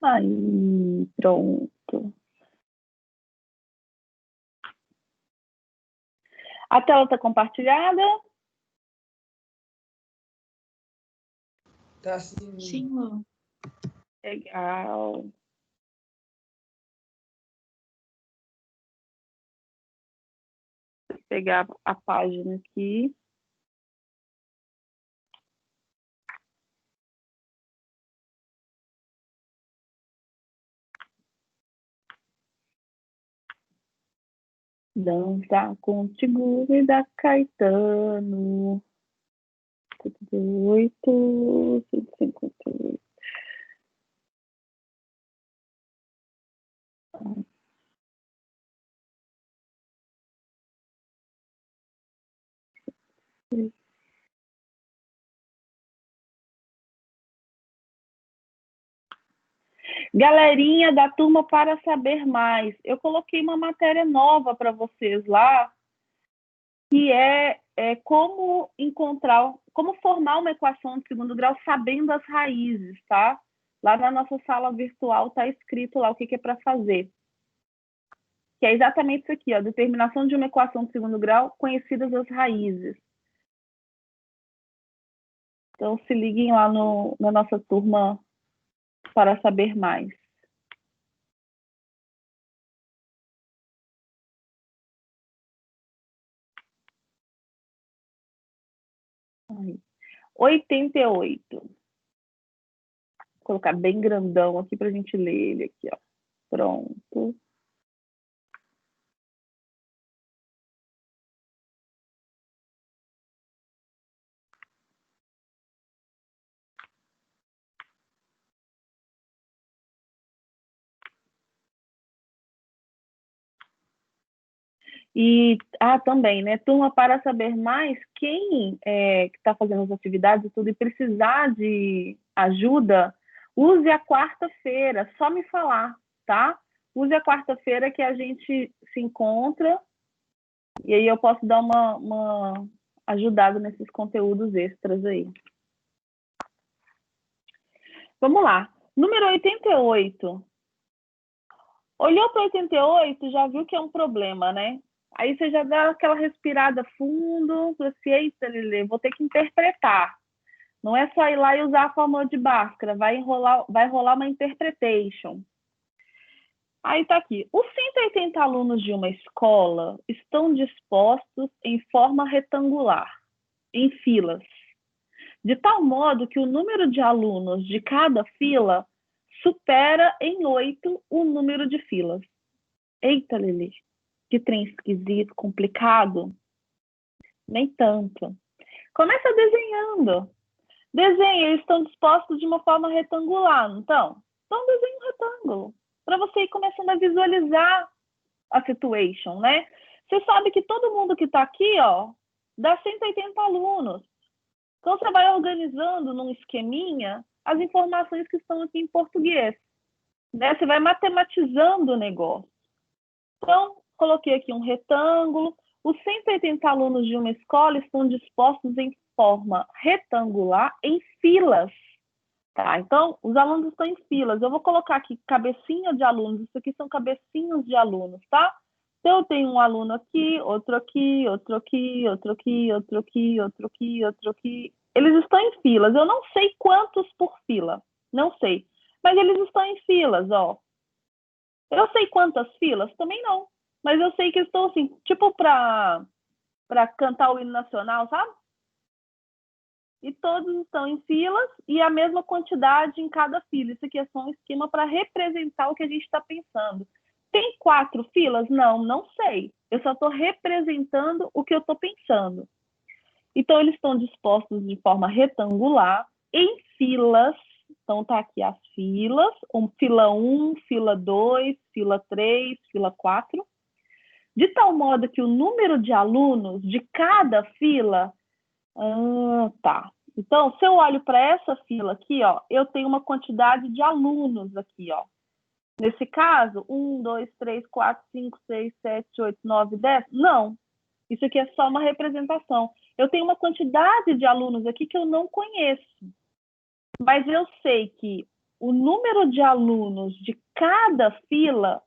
Aí, pronto. A tela está compartilhada? Tá sim. Sim, Lu. Legal. Vou pegar a página aqui. Dança contigo e da Caetano. 78, 158. Galerinha da turma para saber mais, eu coloquei uma matéria nova para vocês lá, que é como encontrar, como formar uma equação de segundo grau sabendo as raízes, tá? Lá na nossa sala virtual está escrito lá o que é para fazer. Que é exatamente isso aqui, ó, determinação de uma equação de segundo grau, conhecidas as raízes. Então, se liguem lá na nossa turma para saber mais. Aí. 88. Vou colocar bem grandão aqui para a gente ler ele aqui, ó. Pronto. E, também, né, turma, para saber mais, quem que está fazendo as atividades e tudo e precisar de ajuda, use a quarta-feira, só me falar, tá? Use a quarta-feira que a gente se encontra e aí eu posso dar uma ajudada nesses conteúdos extras aí. Vamos lá. Número 88. Olhou para 88, já viu que é um problema, né? Aí você já dá aquela respirada fundo, assim, eita, Lelê, vou ter que interpretar. Não é só ir lá e usar a fórmula de Bhaskara, vai rolar uma interpretation. Aí tá aqui. Os 180 alunos de uma escola estão dispostos em forma retangular, em filas, de tal modo que o número de alunos de cada fila supera em 8 o número de filas. Eita, Lili, que trem esquisito, complicado. Nem tanto. Começa desenhando. Desenha, eles estão dispostos de uma forma retangular, então? Então desenha um retângulo, para você ir começando a visualizar a situation, né? Você sabe que todo mundo que está aqui, ó, dá 180 alunos. Então você vai organizando num esqueminha as informações que estão aqui em português, né? Você vai matematizando o negócio. Então, coloquei aqui um retângulo. Os 180 alunos de uma escola estão dispostos em forma retangular em filas. Tá? Então, os alunos estão em filas. Eu vou colocar aqui cabecinha de alunos. Isso aqui são cabecinhos de alunos, tá? Então, eu tenho um aluno aqui, outro aqui, outro aqui, outro aqui, outro aqui, outro aqui, outro aqui. Eles estão em filas. Eu não sei quantos por fila. Não sei. Mas eles estão em filas, ó. Eu sei quantas filas? Também não. Mas eu sei que estão assim, tipo para cantar o hino nacional, sabe? E todos estão em filas e a mesma quantidade em cada fila. Isso aqui é só um esquema para representar o que a gente está pensando. Tem 4 filas? Não, não sei. Eu só estou representando o que eu estou pensando. Então, eles estão dispostos de forma retangular, em filas. Então, tá aqui as filas, fila 1, fila 2, fila 3, fila 4. De tal modo que o número de alunos de cada fila... tá. Então, se eu olho para essa fila aqui, ó, eu tenho uma quantidade de alunos aqui, ó. Nesse caso, 1, 2, 3, 4, 5, 6, 7, 8, 9, 10? Não. Isso aqui é só uma representação. Eu tenho uma quantidade de alunos aqui que eu não conheço. Mas eu sei que o número de alunos de cada fila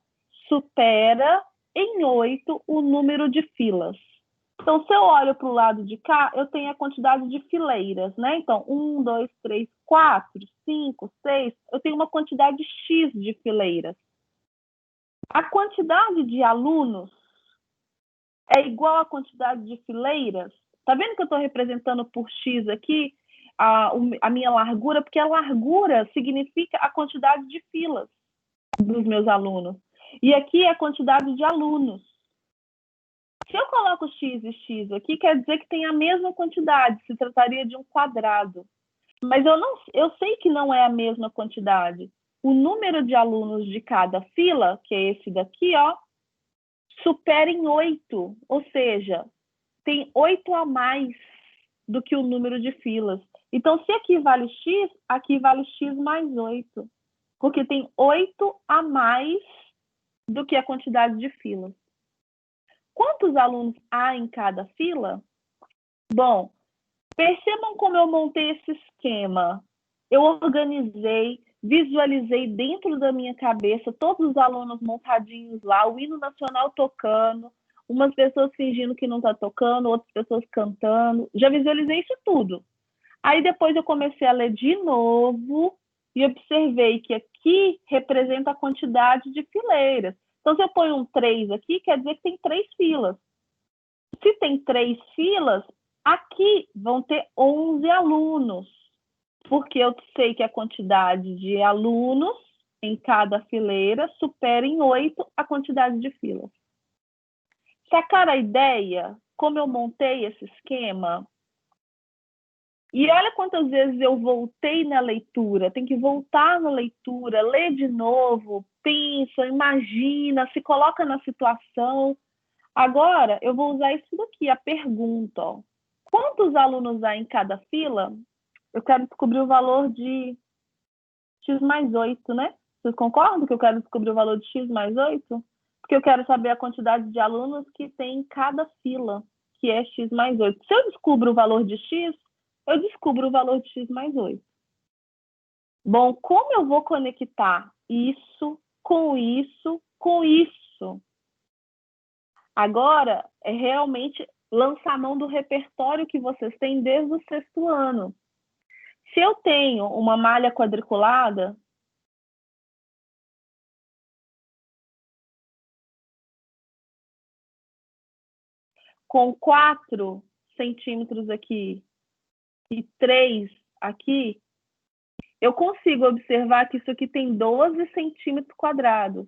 supera em 8 o número de filas. Então, se eu olho para o lado de cá, eu tenho a quantidade de fileiras, né? Então, 1, 2, 3, 4, 5, 6, eu tenho uma quantidade X de fileiras. A quantidade de alunos é igual à quantidade de fileiras? Tá vendo que eu estou representando por X aqui a minha largura? Porque a largura significa a quantidade de filas dos meus alunos. E aqui é a quantidade de alunos. Se eu coloco x e x aqui, quer dizer que tem a mesma quantidade, se trataria de um quadrado. Mas eu sei que não é a mesma quantidade. O número de alunos de cada fila, que é esse daqui, ó, supera em 8, ou seja, tem 8 a mais do que o número de filas. Então, se aqui vale x mais 8, porque tem 8 a mais do que a quantidade de filas. Quantos alunos há em cada fila? Bom, percebam como eu montei esse esquema. Eu organizei, visualizei dentro da minha cabeça todos os alunos montadinhos lá, o hino nacional tocando, umas pessoas fingindo que não está tocando, outras pessoas cantando. Já visualizei isso tudo. Aí depois eu comecei a ler de novo e observei que aqui representa a quantidade de fileiras. Então, se eu ponho um 3 aqui, quer dizer que tem 3 filas. Se tem 3 filas, aqui vão ter 11 alunos, porque eu sei que a quantidade de alunos em cada fileira supera em 8 a quantidade de filas. Sacaram a ideia? Como eu montei esse esquema? E olha quantas vezes eu voltei na leitura. Tem que voltar na leitura, ler de novo, pensa, imagina, se coloca na situação. Agora, eu vou usar isso daqui, a pergunta. Ó. Quantos alunos há em cada fila? Eu quero descobrir o valor de x mais 8, né? Vocês concordam que eu quero descobrir o valor de x mais 8? Porque eu quero saber a quantidade de alunos que tem em cada fila, que é x mais 8. Se eu descubro o valor de x, eu descubro o valor de x mais 8. Bom, como eu vou conectar isso com isso com isso? Agora é realmente lançar a mão do repertório que vocês têm desde o sexto ano. Se eu tenho uma malha quadriculada, com 4 centímetros aqui e 3 aqui, eu consigo observar que isso aqui tem 12 centímetros quadrados.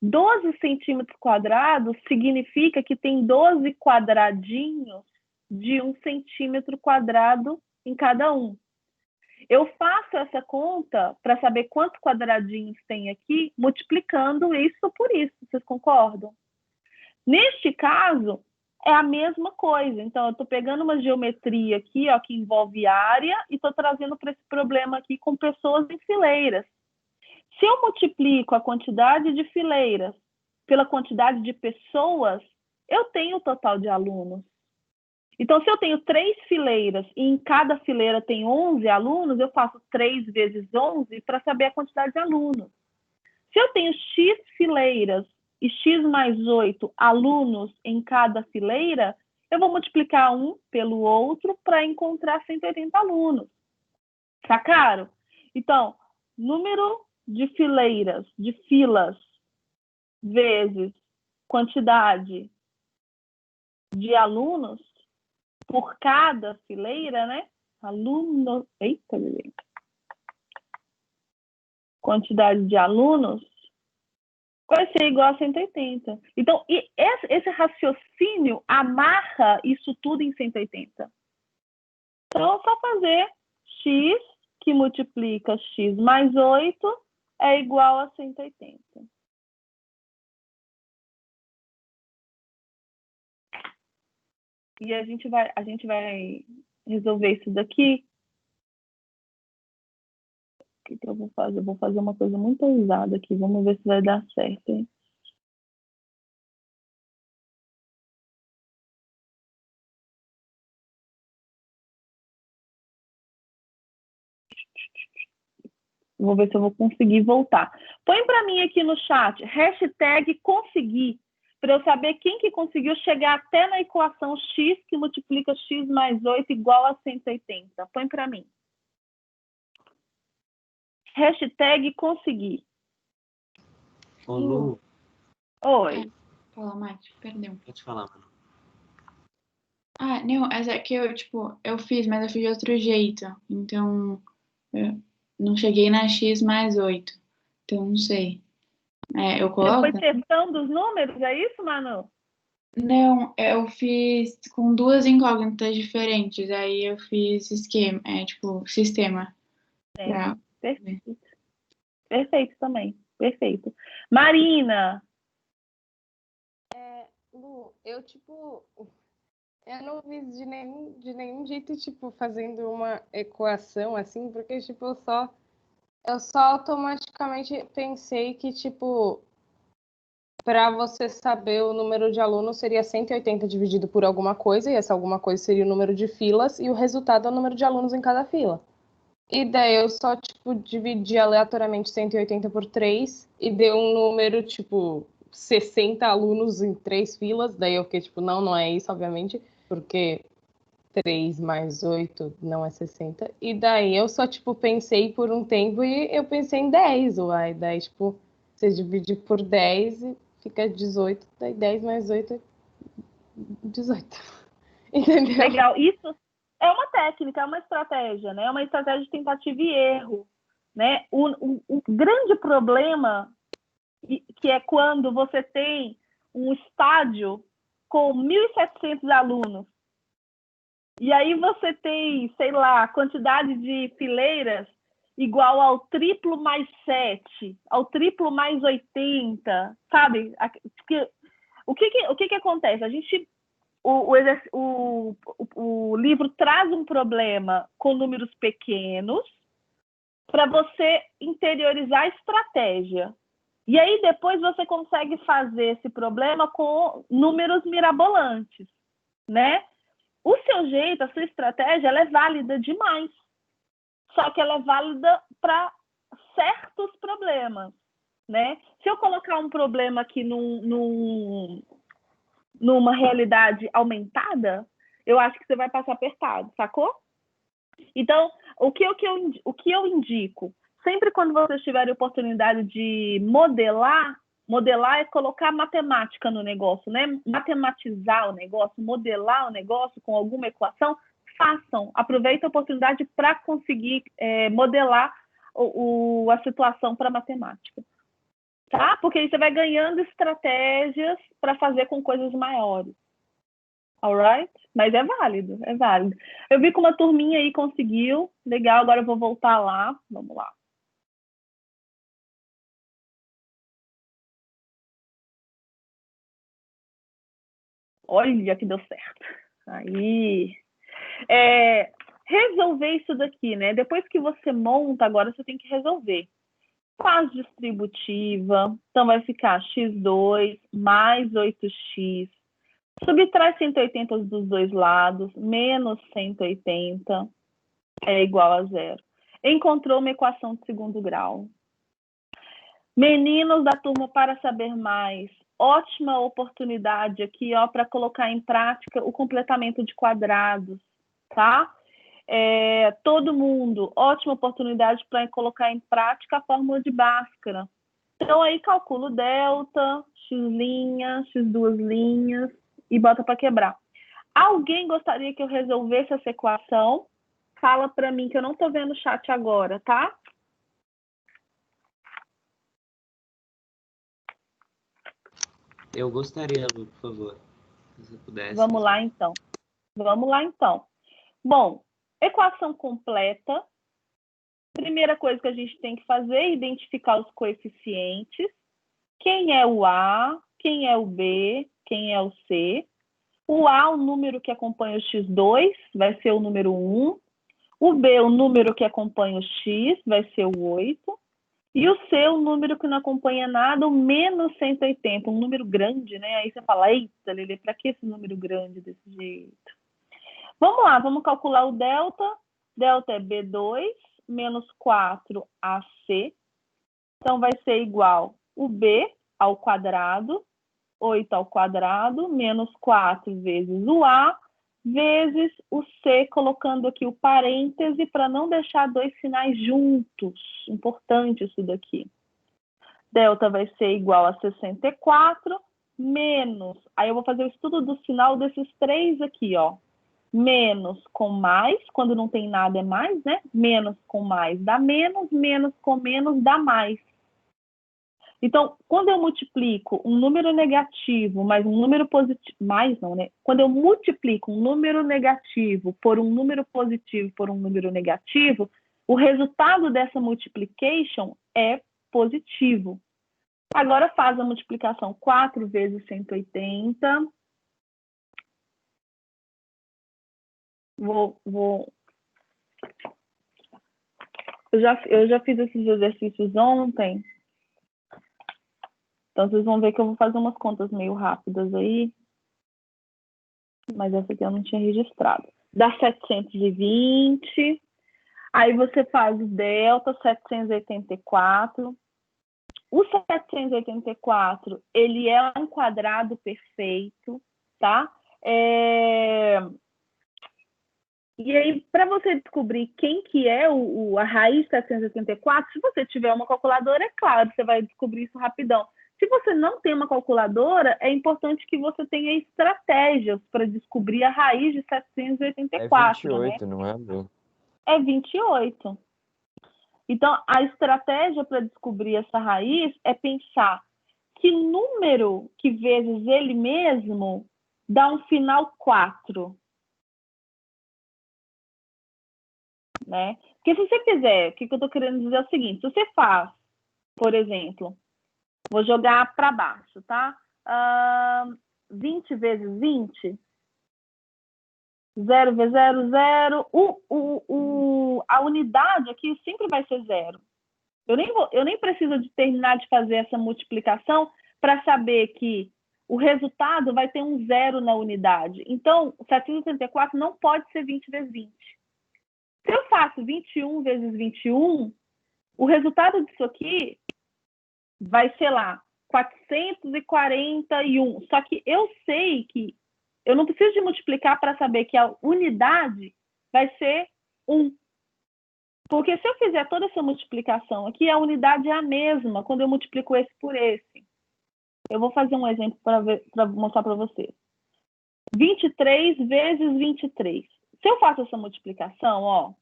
12 centímetros quadrados significa que tem 12 quadradinhos de 1 centímetro quadrado em cada um. Eu faço essa conta para saber quantos quadradinhos tem aqui, multiplicando isso por isso. Vocês concordam? Neste caso, é a mesma coisa. Então, eu estou pegando uma geometria aqui, ó, que envolve área, e estou trazendo para esse problema aqui com pessoas em fileiras. Se eu multiplico a quantidade de fileiras pela quantidade de pessoas, eu tenho o total de alunos. Então, se eu tenho 3 fileiras e em cada fileira tem 11 alunos, eu faço 3 vezes 11 para saber a quantidade de alunos. Se eu tenho X fileiras e X mais 8 alunos em cada fileira, eu vou multiplicar um pelo outro para encontrar 180 alunos. Sacaram? Então, número de fileiras, de filas, vezes quantidade de alunos por cada fileira, né? Aluno, eita, quantidade de alunos vai ser igual a 180. Então, esse raciocínio amarra isso tudo em 180. Então, é só fazer x que multiplica x mais 8 é igual a 180. E a gente vai resolver isso daqui. O que eu vou fazer? Eu vou fazer uma coisa muito ousada aqui. Vamos ver se vai dar certo, hein? Vou ver se eu vou conseguir voltar. Põe para mim aqui no chat, hashtag conseguir, para eu saber quem que conseguiu chegar até na equação x que multiplica x mais 8 igual a 180. Põe para mim. Hashtag conseguir. Ô, Lu. Oi. Fala, Mate, perdão. Pode falar, mano. Ah, não, essa aqui eu fiz, mas eu fiz de outro jeito. Então, eu não cheguei na x mais 8. Então, não sei. Eu Você coloco? foi testando os números, é isso, Manu? Não, eu fiz com duas incógnitas diferentes. Aí eu fiz esquema, sistema. Pra... Perfeito. Perfeito também. Perfeito. Marina. Lu, eu não fiz de nenhum jeito, fazendo uma equação assim, porque, eu só automaticamente pensei que, para você saber o número de alunos seria 180 dividido por alguma coisa, e essa alguma coisa seria o número de filas, e o resultado é o número de alunos em cada fila. E daí eu só, dividi aleatoriamente 180 por 3 e deu um número, 60 alunos em 3 filas. Daí eu fiquei, não é isso, obviamente, porque 3 mais 8 não é 60. E daí eu só, pensei por um tempo e eu pensei em 10, uai. Daí, você divide por 10 e fica 18. Daí 10 mais 8 é 18. Entendeu? Legal. Isso é uma técnica, é uma estratégia, né? É uma estratégia de tentativa e erro, né? O grande problema que é quando você tem um estádio com 1.700 alunos e aí você tem, sei lá, quantidade de fileiras igual ao triplo mais 7, ao triplo mais 80, sabe? O que acontece? A gente o livro traz um problema com números pequenos para você interiorizar a estratégia. E aí depois você consegue fazer esse problema com números mirabolantes, né? O seu jeito, a sua estratégia, ela é válida demais. Só que ela é válida para certos problemas, né? Se eu colocar um problema aqui numa realidade aumentada, eu acho que você vai passar apertado, sacou? Então, o que eu indico? Sempre quando vocês tiverem oportunidade de modelar é colocar matemática no negócio, né? Matematizar o negócio, modelar o negócio com alguma equação, façam. Aproveitem a oportunidade para conseguir modelar a situação para matemática. Tá? Porque aí você vai ganhando estratégias para fazer com coisas maiores. Alright? Mas é válido, é válido. Eu vi que uma turminha aí conseguiu. Legal, agora eu vou voltar lá. Vamos lá. Olha que deu certo. Aí. Resolver isso daqui, né? Depois que você monta, agora você tem que resolver. Faz distributiva, então vai ficar x2 mais 8x. Subtrai 180 dos dois lados, menos 180 é igual a zero. Encontrou uma equação de segundo grau. Meninos da turma, para saber mais, ótima oportunidade aqui, ó, para colocar em prática o completamento de quadrados, tá? Todo mundo, ótima oportunidade para colocar em prática a fórmula de Bhaskara. Então, aí calcula o delta, x', x2', e bota para quebrar. Alguém gostaria que eu resolvesse essa equação? Fala para mim, que eu não estou vendo o chat agora, tá? Eu gostaria, Lu, por favor. Se você pudesse. Vamos lá, então. Bom, equação completa. Primeira coisa que a gente tem que fazer é identificar os coeficientes. Quem é o A, quem é o B, quem é o C. O A, o número que acompanha o x2, vai ser o número 1. O B, o número que acompanha o x, vai ser o 8. E o C, o número que não acompanha nada, o menos 180, um número grande, né? Aí você fala, eita, Lelê, para que esse número grande desse jeito? Vamos lá, vamos calcular o delta. Delta é B2 menos 4AC C. Então, vai ser igual o B ao quadrado, 8 ao quadrado, menos 4 vezes o A, vezes o C, colocando aqui o parêntese para não deixar dois sinais juntos. Importante isso daqui. Delta vai ser igual a 64, menos... Aí eu vou fazer o estudo do sinal desses três aqui, ó. Menos com mais, quando não tem nada é mais, né? Menos com mais dá menos, menos com menos dá mais. Então, quando eu multiplico um número negativo mais um número positivo, mais não, né? Quando eu multiplico um número negativo por um número positivo por um número negativo, o resultado dessa multiplication é positivo. Agora faz a multiplicação 4 vezes 180. Eu já fiz esses exercícios ontem. Então, vocês vão ver que eu vou fazer umas contas meio rápidas aí. Mas essa aqui eu não tinha registrado. Dá 720. Aí você faz o delta, 784. O 784, ele é um quadrado perfeito, tá? E aí, para você descobrir quem que é a raiz de 784, se você tiver uma calculadora, é claro, você vai descobrir isso rapidão. Se você não tem uma calculadora, é importante que você tenha estratégias para descobrir a raiz de 784. É 28, né? não é, Lu? É 28. Então, a estratégia para descobrir essa raiz é pensar que número que vezes ele mesmo dá um final 4. Né? Porque se você fizer, o que eu estou querendo dizer é o seguinte, se você faz, por exemplo, vou jogar para baixo, tá? 20 vezes 20, 0 vezes 0, 0. A unidade aqui sempre vai ser 0. Eu nem preciso de terminar de fazer essa multiplicação para saber que o resultado vai ter um 0 na unidade. Então, 784 não pode ser 20 vezes 20. Se eu faço 21 vezes 21, o resultado disso aqui vai ser lá 441. Só que eu sei que eu não preciso de multiplicar para saber que a unidade vai ser 1. Porque se eu fizer toda essa multiplicação aqui, a unidade é a mesma quando eu multiplico esse por esse. Eu vou fazer um exemplo para mostrar para vocês. 23 vezes 23. Se eu faço essa multiplicação, ó,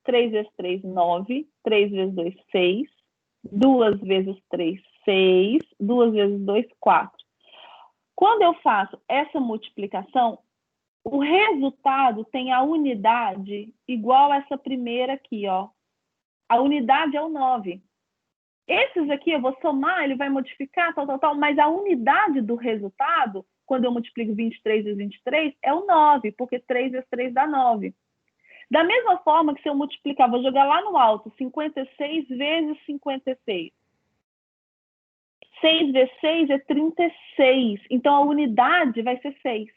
3 vezes 3, 9. 3 vezes 2, 6. 2 vezes 3, 6. 2 vezes 2, 4. Quando eu faço essa multiplicação, o resultado tem a unidade igual a essa primeira aqui, ó. A unidade é o 9. Esses aqui eu vou somar, ele vai modificar, tal, mas a unidade do resultado, quando eu multiplico 23 vezes 23, é o 9, porque 3 vezes 3 dá 9. Da mesma forma que se eu multiplicar, vou jogar lá no alto, 56 vezes 56. 6 vezes 6 é 36. Então, a unidade vai ser 6.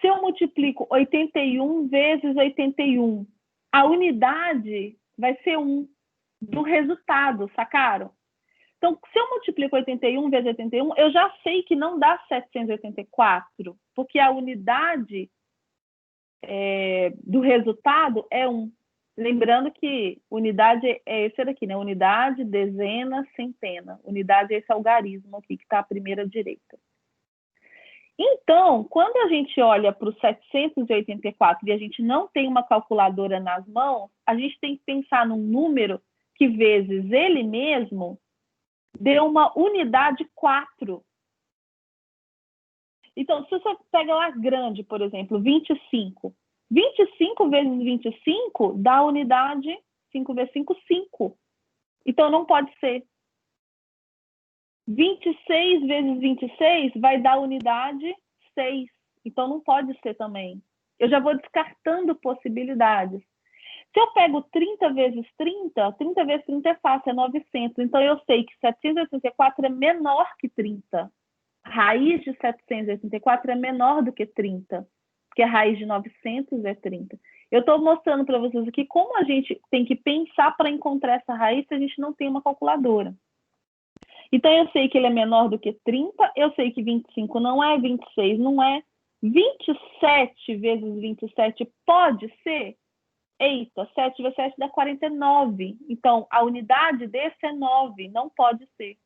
Se eu multiplico 81 vezes 81, a unidade vai ser 1 do resultado, sacaram? Então, se eu multiplico 81 vezes 81, eu já sei que não dá 784, porque a unidade do resultado é 1. Lembrando que unidade é esse daqui, né? Unidade, dezena, centena. Unidade é esse algarismo aqui, que está à primeira direita. Então, quando a gente olha para o 784 e a gente não tem uma calculadora nas mãos, a gente tem que pensar num número que vezes ele mesmo deu uma unidade 4. Então, se você pega lá grande, por exemplo, 25. 25 vezes 25 dá a unidade 5 vezes 5, 5. Então, não pode ser. 26 vezes 26 vai dar a unidade 6. Então, não pode ser também. Eu já vou descartando possibilidades. Se eu pego 30 vezes 30, 30 vezes 30 é fácil, é 900. Então, eu sei que 784 é menor que 30. Raiz de 784 é menor do que 30, porque a raiz de 900 é 30. Eu estou mostrando para vocês aqui como a gente tem que pensar para encontrar essa raiz se a gente não tem uma calculadora. Então, eu sei que ele é menor do que 30, eu sei que 25 não é, 26 não é. 27 vezes 27 pode ser? Eita, 7 vezes 7 dá 49. Então, a unidade desse é 9, não pode ser,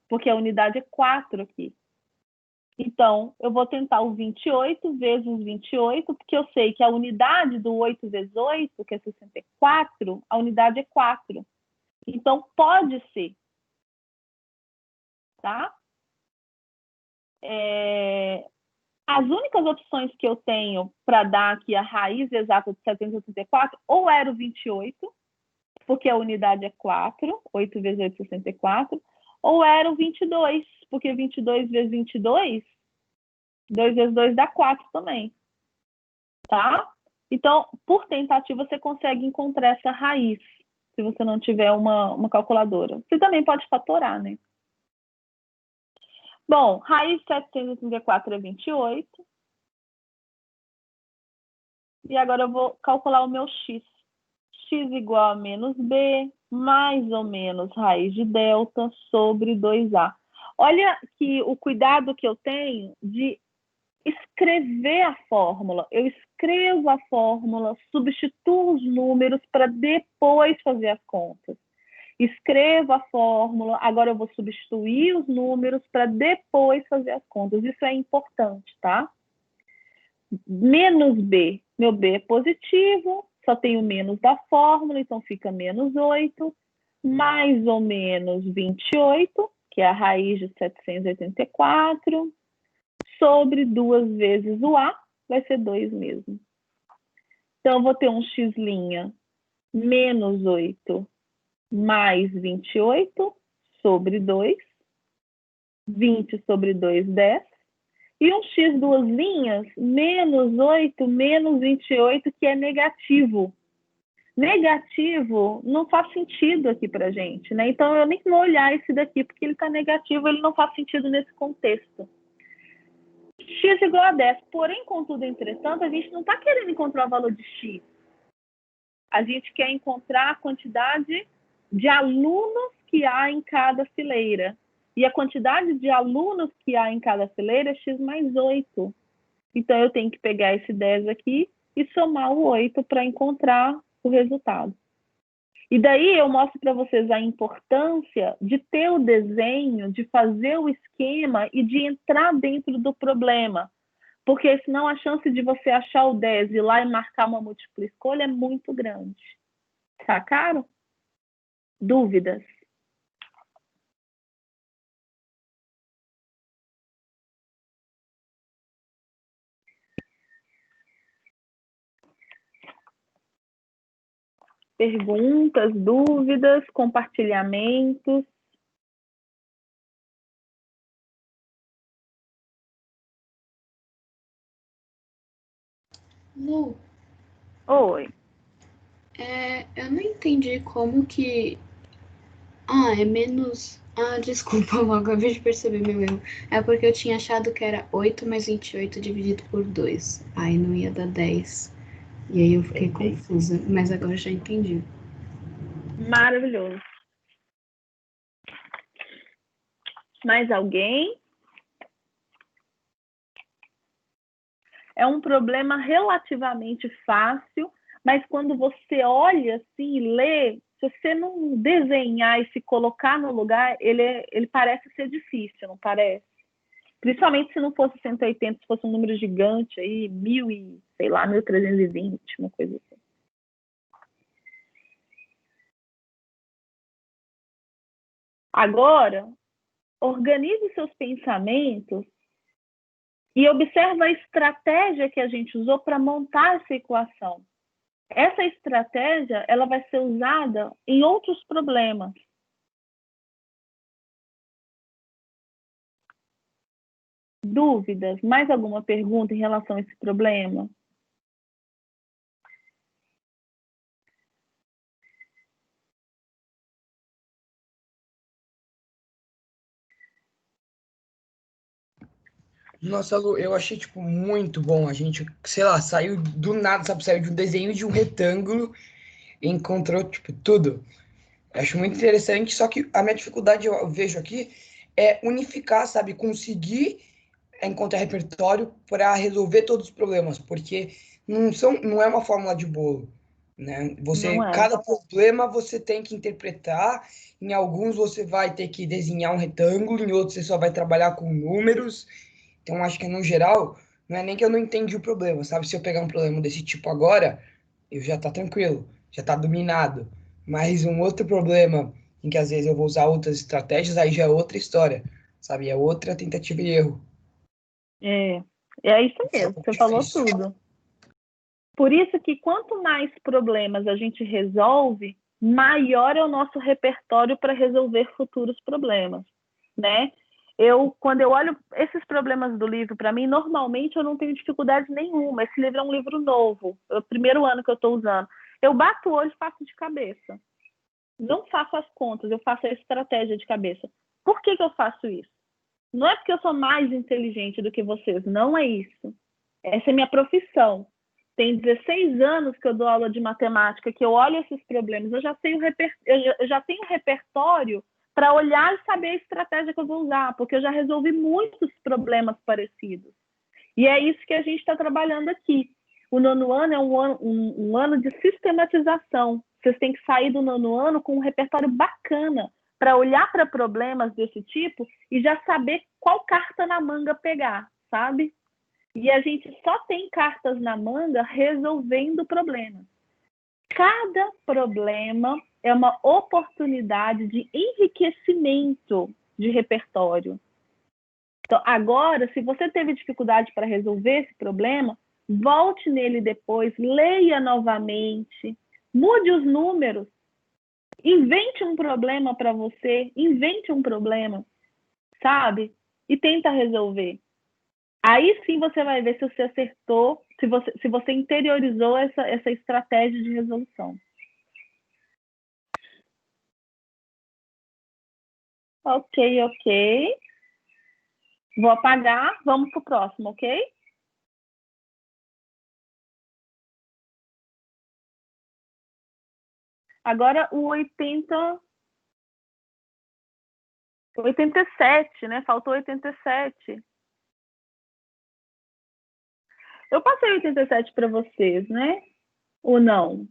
porque a unidade é 4 aqui. Então, eu vou tentar o 28 vezes 28, porque eu sei que a unidade do 8 vezes 8, que é 64, a unidade é 4. Então, pode ser. Tá? As únicas opções que eu tenho para dar aqui a raiz exata de 784, ou era o 28, porque a unidade é 4, 8 vezes 8 é 64, ou era o 22, porque 22 vezes 22, 2 vezes 2 dá 4 também. Tá? Então, por tentativa, você consegue encontrar essa raiz, se você não tiver uma calculadora. Você também pode fatorar, né? Bom, raiz de 734 é 28. E agora eu vou calcular o meu x. X igual a menos b, mais ou menos raiz de delta sobre 2a. Olha que o cuidado que eu tenho de escrever a fórmula. Eu escrevo a fórmula, substituo os números para depois fazer as contas. Escrevo a fórmula, agora eu vou substituir os números para depois fazer as contas. Isso é importante, tá? Menos b, meu b é positivo, só tenho menos da fórmula, então fica menos 8, mais ou menos 28, que é a raiz de 784, sobre 2 vezes o a, vai ser 2 mesmo. Então, eu vou ter um x' menos 8 mais 28 sobre 2, 20 sobre 2, 10. E um x duas linhas, menos 8, menos 28, que é negativo. Negativo não faz sentido aqui para a gente, né? Então, eu nem vou olhar esse daqui, porque ele está negativo, ele não faz sentido nesse contexto. X igual a 10. Porém, contudo, entretanto, a gente não está querendo encontrar o valor de x. A gente quer encontrar a quantidade de alunos que há em cada fileira. E a quantidade de alunos que há em cada fileira é x mais 8. Então, eu tenho que pegar esse 10 aqui e somar o 8 para encontrar o resultado. E daí eu mostro para vocês a importância de ter o desenho, de fazer o esquema e de entrar dentro do problema. Porque senão a chance de você achar o 10 e ir lá e marcar uma múltipla escolha é muito grande. Sacaram? Dúvidas? Perguntas, dúvidas, compartilhamentos? Lu, Oi. eu não entendi como que. Ah, é menos. Ah, desculpa, eu acabei de perceber meu erro. É porque eu tinha achado que era 8 mais 28 dividido por 2. Aí não ia dar 10. E aí eu fiquei confusa, mas agora eu já entendi. Maravilhoso. Mais alguém? É um problema relativamente fácil, mas quando você olha assim e lê, se você não desenhar e se colocar no lugar, ele parece ser difícil, não parece? Principalmente se não fosse 180, se fosse um número gigante aí, 1000 e, sei lá, 1320, uma coisa assim. Agora, organize seus pensamentos e observa a estratégia que a gente usou para montar essa equação. Essa estratégia ela vai ser usada em outros problemas. Dúvidas? Mais alguma pergunta em relação a esse problema? Nossa, Lu, eu achei, tipo, muito bom. A gente, sei lá, saiu do nada, sabe? Saiu de um desenho de um retângulo e encontrou, tipo, tudo. Eu acho muito interessante, só que a minha dificuldade, eu vejo aqui, é unificar, sabe? Conseguir encontrar repertório para resolver todos os problemas, porque não é uma fórmula de bolo, né? Não é. Cada problema você tem que interpretar, em alguns você vai ter que desenhar um retângulo, em outros você só vai trabalhar com números. Então, acho que no geral, não é nem que eu não entendi o problema, sabe? Se eu pegar um problema desse tipo agora, eu já tá tranquilo, já tá dominado. Mas um outro problema, em que às vezes eu vou usar outras estratégias, aí já é outra história, sabe? É outra tentativa e erro. É isso mesmo, você falou Difícil. tudo. Por isso que quanto mais problemas a gente resolve, maior é o nosso repertório para resolver futuros problemas, né? Quando eu olho esses problemas do livro, para mim, normalmente eu não tenho dificuldade nenhuma. Esse livro é um livro novo, é o primeiro ano que eu estou usando. Eu bato o olho e faço de cabeça. Não faço as contas, eu faço a estratégia de cabeça. Por que eu faço isso? Não é porque eu sou mais inteligente do que vocês, não é isso. Essa é minha profissão. Tem 16 anos que eu dou aula de matemática, que eu olho esses problemas, eu já tenho repertório para olhar e saber a estratégia que eu vou usar, porque eu já resolvi muitos problemas parecidos. E é isso que a gente está trabalhando aqui. O nono ano é um ano de sistematização. Vocês têm que sair do nono ano com um repertório bacana para olhar para problemas desse tipo e já saber qual carta na manga pegar, sabe? E a gente só tem cartas na manga resolvendo problemas. Cada problema é uma oportunidade de enriquecimento de repertório. Então, agora, se você teve dificuldade para resolver esse problema, volte nele depois, leia novamente, mude os números, invente um problema para você, invente um problema, sabe? E tenta resolver. Aí sim você vai ver se você acertou, se você interiorizou essa estratégia de resolução. Ok. Vou apagar, vamos para o próximo, ok? Agora o 87, né? Faltou 87. Eu passei 87 para vocês, né? Ou não?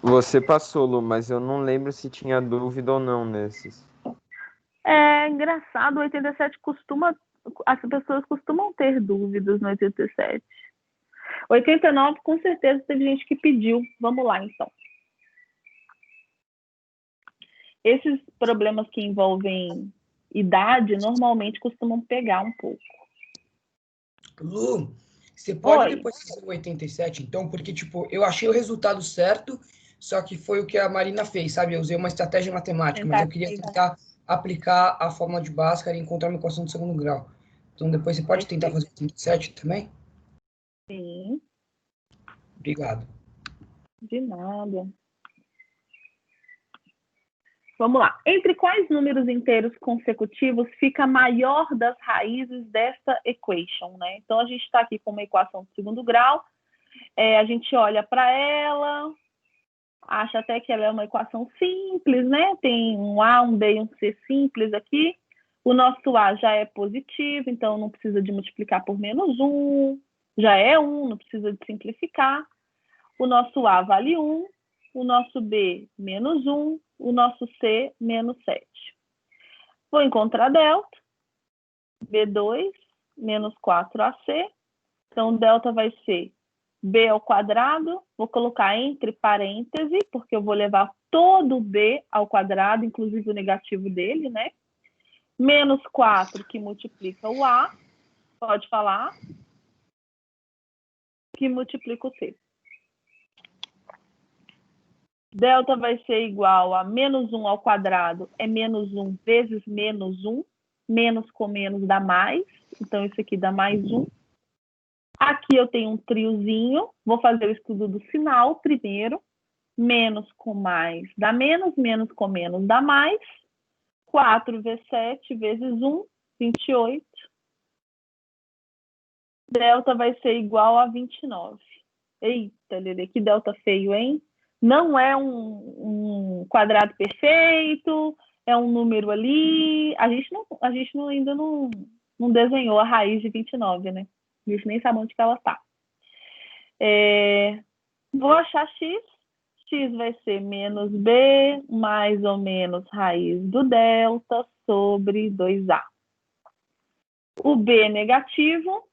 Você passou, Lu, mas eu não lembro se tinha dúvida ou não nesses. É engraçado, o 87 as pessoas costumam ter dúvidas no 87. 89, com certeza, teve gente que pediu. Vamos lá, então. Esses problemas que envolvem idade, normalmente costumam pegar um pouco. Lu, você pode Oi. depois fazer o 87, então, porque, tipo, eu achei o resultado certo, só que foi o que a Marina fez, sabe? Eu usei uma estratégia matemática, mas eu queria tentar aplicar a fórmula de Bhaskara e encontrar uma equação de segundo grau. Então, depois você pode tentar fazer o 87 também? Sim. Obrigado. De nada. Vamos lá. Entre quais números inteiros consecutivos fica a maior das raízes dessa equation, né? Então, a gente está aqui com uma equação de segundo grau. A gente olha para ela, acha até que ela é uma equação simples, né? Tem um A, um B e um C simples aqui. O nosso A já é positivo, então não precisa de multiplicar por menos 1. Já é 1, não precisa de simplificar. O nosso A vale 1, o nosso B menos 1, o nosso C menos 7. Vou encontrar delta, B2 menos 4AC. Então, delta vai ser B ao quadrado, vou colocar entre parênteses, porque eu vou levar todo o B ao quadrado, inclusive o negativo dele, né? Menos 4, que multiplica o A, pode falar, que multiplica o C. Delta vai ser igual a menos 1 ao quadrado, é menos 1 vezes menos 1. Menos com menos dá mais, então isso aqui dá mais 1. Aqui eu tenho um triozinho, vou fazer o estudo do sinal primeiro. Menos com mais dá menos, menos com menos dá mais. 4 vezes 7 vezes 1, 28. Delta vai ser igual a 29. Eita, Lelê, que delta feio, hein? Não é um quadrado perfeito, é um número ali. A gente ainda não desenhou a raiz de 29, né? A gente nem sabe onde que ela está. Vou achar x. X vai ser menos b, mais ou menos raiz do delta sobre 2a. O b é negativo.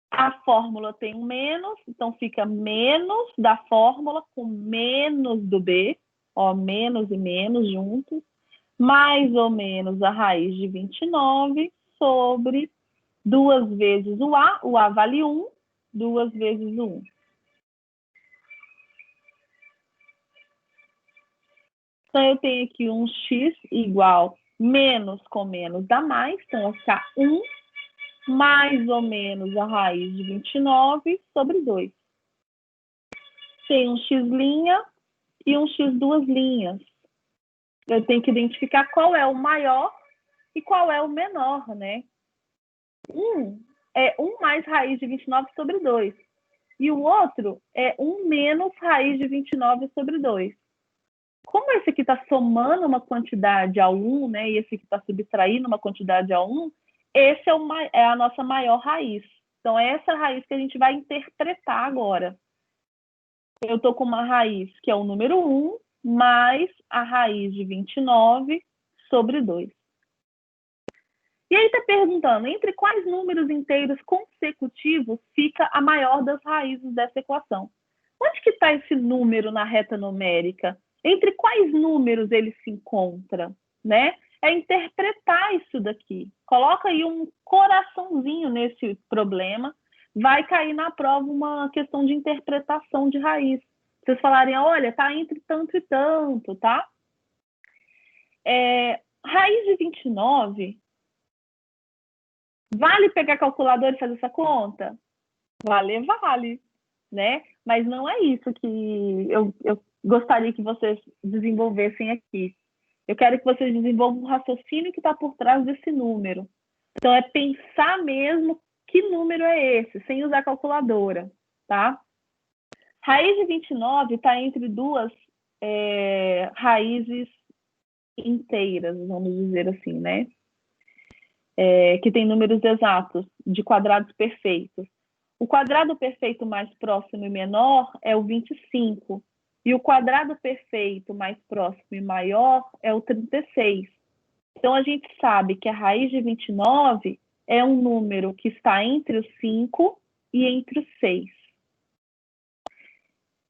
A fórmula tem um menos, então fica menos da fórmula com menos do b, ó, menos e menos juntos, mais ou menos a raiz de 29 sobre 2 vezes o a vale 1, 2 vezes o 1. Então, eu tenho aqui um x igual menos com menos dá mais, então vai ficar 1 mais ou menos a raiz de 29 sobre 2. Tem um x' e um x duas linhas. Eu tenho que identificar qual é o maior e qual é o menor, né? Um é 1 mais raiz de 29 sobre 2. E o outro é 1 menos raiz de 29 sobre 2. Como esse aqui está somando uma quantidade a 1, né? E esse aqui está subtraindo uma quantidade a 1, esse é a nossa maior raiz. Então, é essa raiz que a gente vai interpretar agora. Eu estou com uma raiz que é o número 1 mais a raiz de 29 sobre 2. E aí está perguntando, entre quais números inteiros consecutivos fica a maior das raízes dessa equação? Onde que está esse número na reta numérica? Entre quais números ele se encontra, né? É interpretar isso daqui. Coloca aí um coraçãozinho nesse problema. Vai cair na prova uma questão de interpretação de raiz. Vocês falarem, olha, tá entre tanto e tanto, tá? Raiz de 29, vale pegar a calculadora e fazer essa conta? Vale, né? Mas não é isso que eu gostaria que vocês desenvolvessem aqui. Eu quero que vocês desenvolvam o raciocínio que está por trás desse número. Então, é pensar mesmo que número é esse, sem usar calculadora, tá? Raiz de 29 está entre duas raízes inteiras, vamos dizer assim, né? Que tem números exatos, de quadrados perfeitos. O quadrado perfeito mais próximo e menor é o 25. E o quadrado perfeito mais próximo e maior é o 36. Então, a gente sabe que a raiz de 29 é um número que está entre o 5 e entre o 6.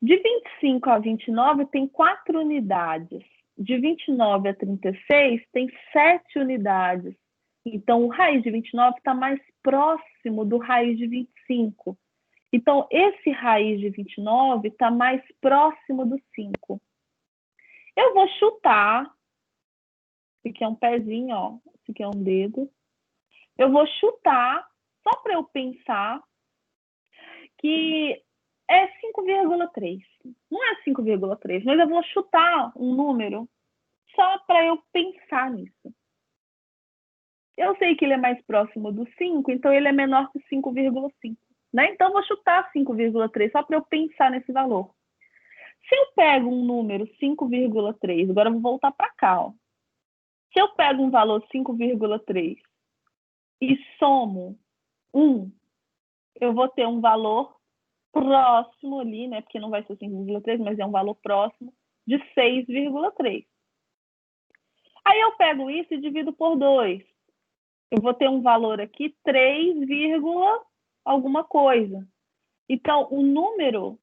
De 25 a 29 tem 4 unidades. De 29 a 36 tem 7 unidades. Então, o raiz de 29 está mais próximo do raiz de 25. Então, esse raiz de 29 está mais próximo do 5. Eu vou chutar. Esse aqui é um pezinho, ó. Esse aqui é um dedo. Eu vou chutar, só para eu pensar, que é 5,3. Não é 5,3, mas eu vou chutar um número só para eu pensar nisso. Eu sei que ele é mais próximo do 5, então ele é menor que 5,5. Né? Então, eu vou chutar 5,3 só para eu pensar nesse valor. Se eu pego um número 5,3, agora eu vou voltar para cá. Ó. Se eu pego um valor 5,3 e somo 1, eu vou ter um valor próximo ali, né? Porque não vai ser 5,3, mas é um valor próximo de 6,3. Aí eu pego isso e divido por 2. Eu vou ter um valor aqui 3, alguma coisa. Então,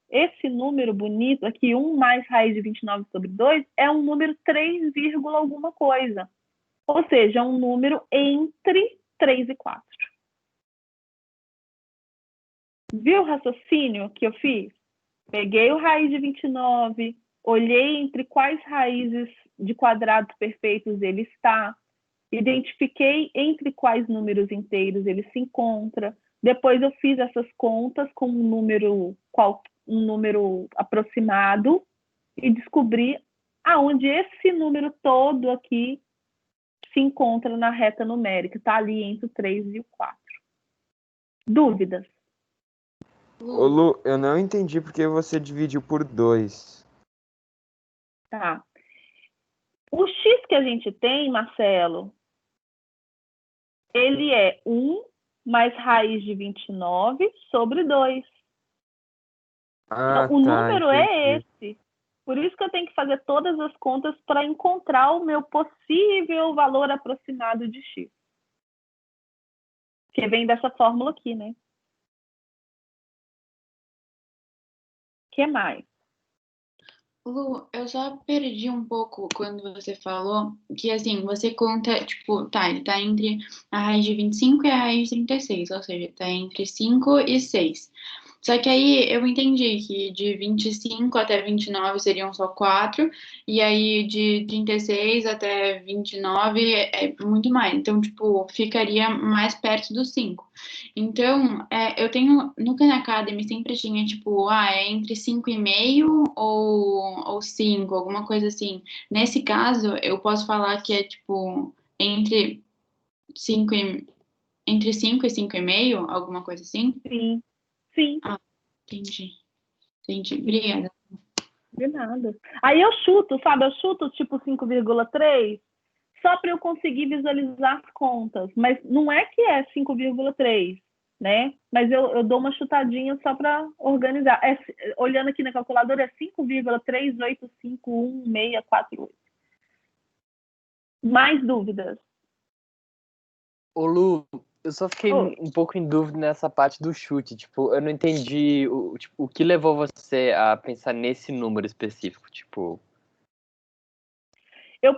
esse número bonito aqui, 1 mais raiz de 29 sobre 2, é um número 3, alguma coisa. Ou seja, é um número entre 3 e 4. Viu o raciocínio que eu fiz? Peguei o raiz de 29, olhei entre quais raízes de quadrados perfeitos ele está, identifiquei entre quais números inteiros ele se encontra. Depois eu fiz essas contas com um número aproximado e descobri aonde esse número todo aqui se encontra na reta numérica, está ali entre o 3 e o 4. Dúvidas? Ô, Lu, eu não entendi porque você dividiu por 2. Tá. O x que a gente tem, Marcelo, ele é 1 mais raiz de 29 sobre 2. Ah, Então, o tá, número é entendi. esse. Por isso que eu tenho que fazer todas as contas para encontrar o meu possível valor aproximado de x. Que vem dessa fórmula aqui, né? O que mais? Lu, eu só perdi um pouco quando você falou que, assim, você conta, tipo, tá, ele tá entre a raiz de 25 e a raiz de 36, ou seja, tá entre 5 e 6. Só que aí eu entendi que de 25 até 29 seriam só 4, e aí de 36 até 29 é muito mais. Então, tipo, ficaria mais perto dos 5. Então, eu tenho, no Khan Academy sempre tinha, tipo, é entre 5,5 ou 5, alguma coisa assim. Nesse caso, eu posso falar que é, tipo, entre 5 entre 5 e 5,5, alguma coisa assim? Sim, sim, Ah, entendi. Entendi. Obrigada. de nada. Aí eu chuto, sabe? Eu chuto tipo 5,3 só para eu conseguir visualizar as contas. Mas não é que é 5,3, né? Mas eu dou uma chutadinha só para organizar. Olhando aqui na calculadora, é 5,3851648. Mais dúvidas? Ô Lu, eu só fiquei Oi. um pouco em dúvida nessa parte do chute. Tipo, eu não entendi o que levou você a pensar nesse número específico. Tipo, Eu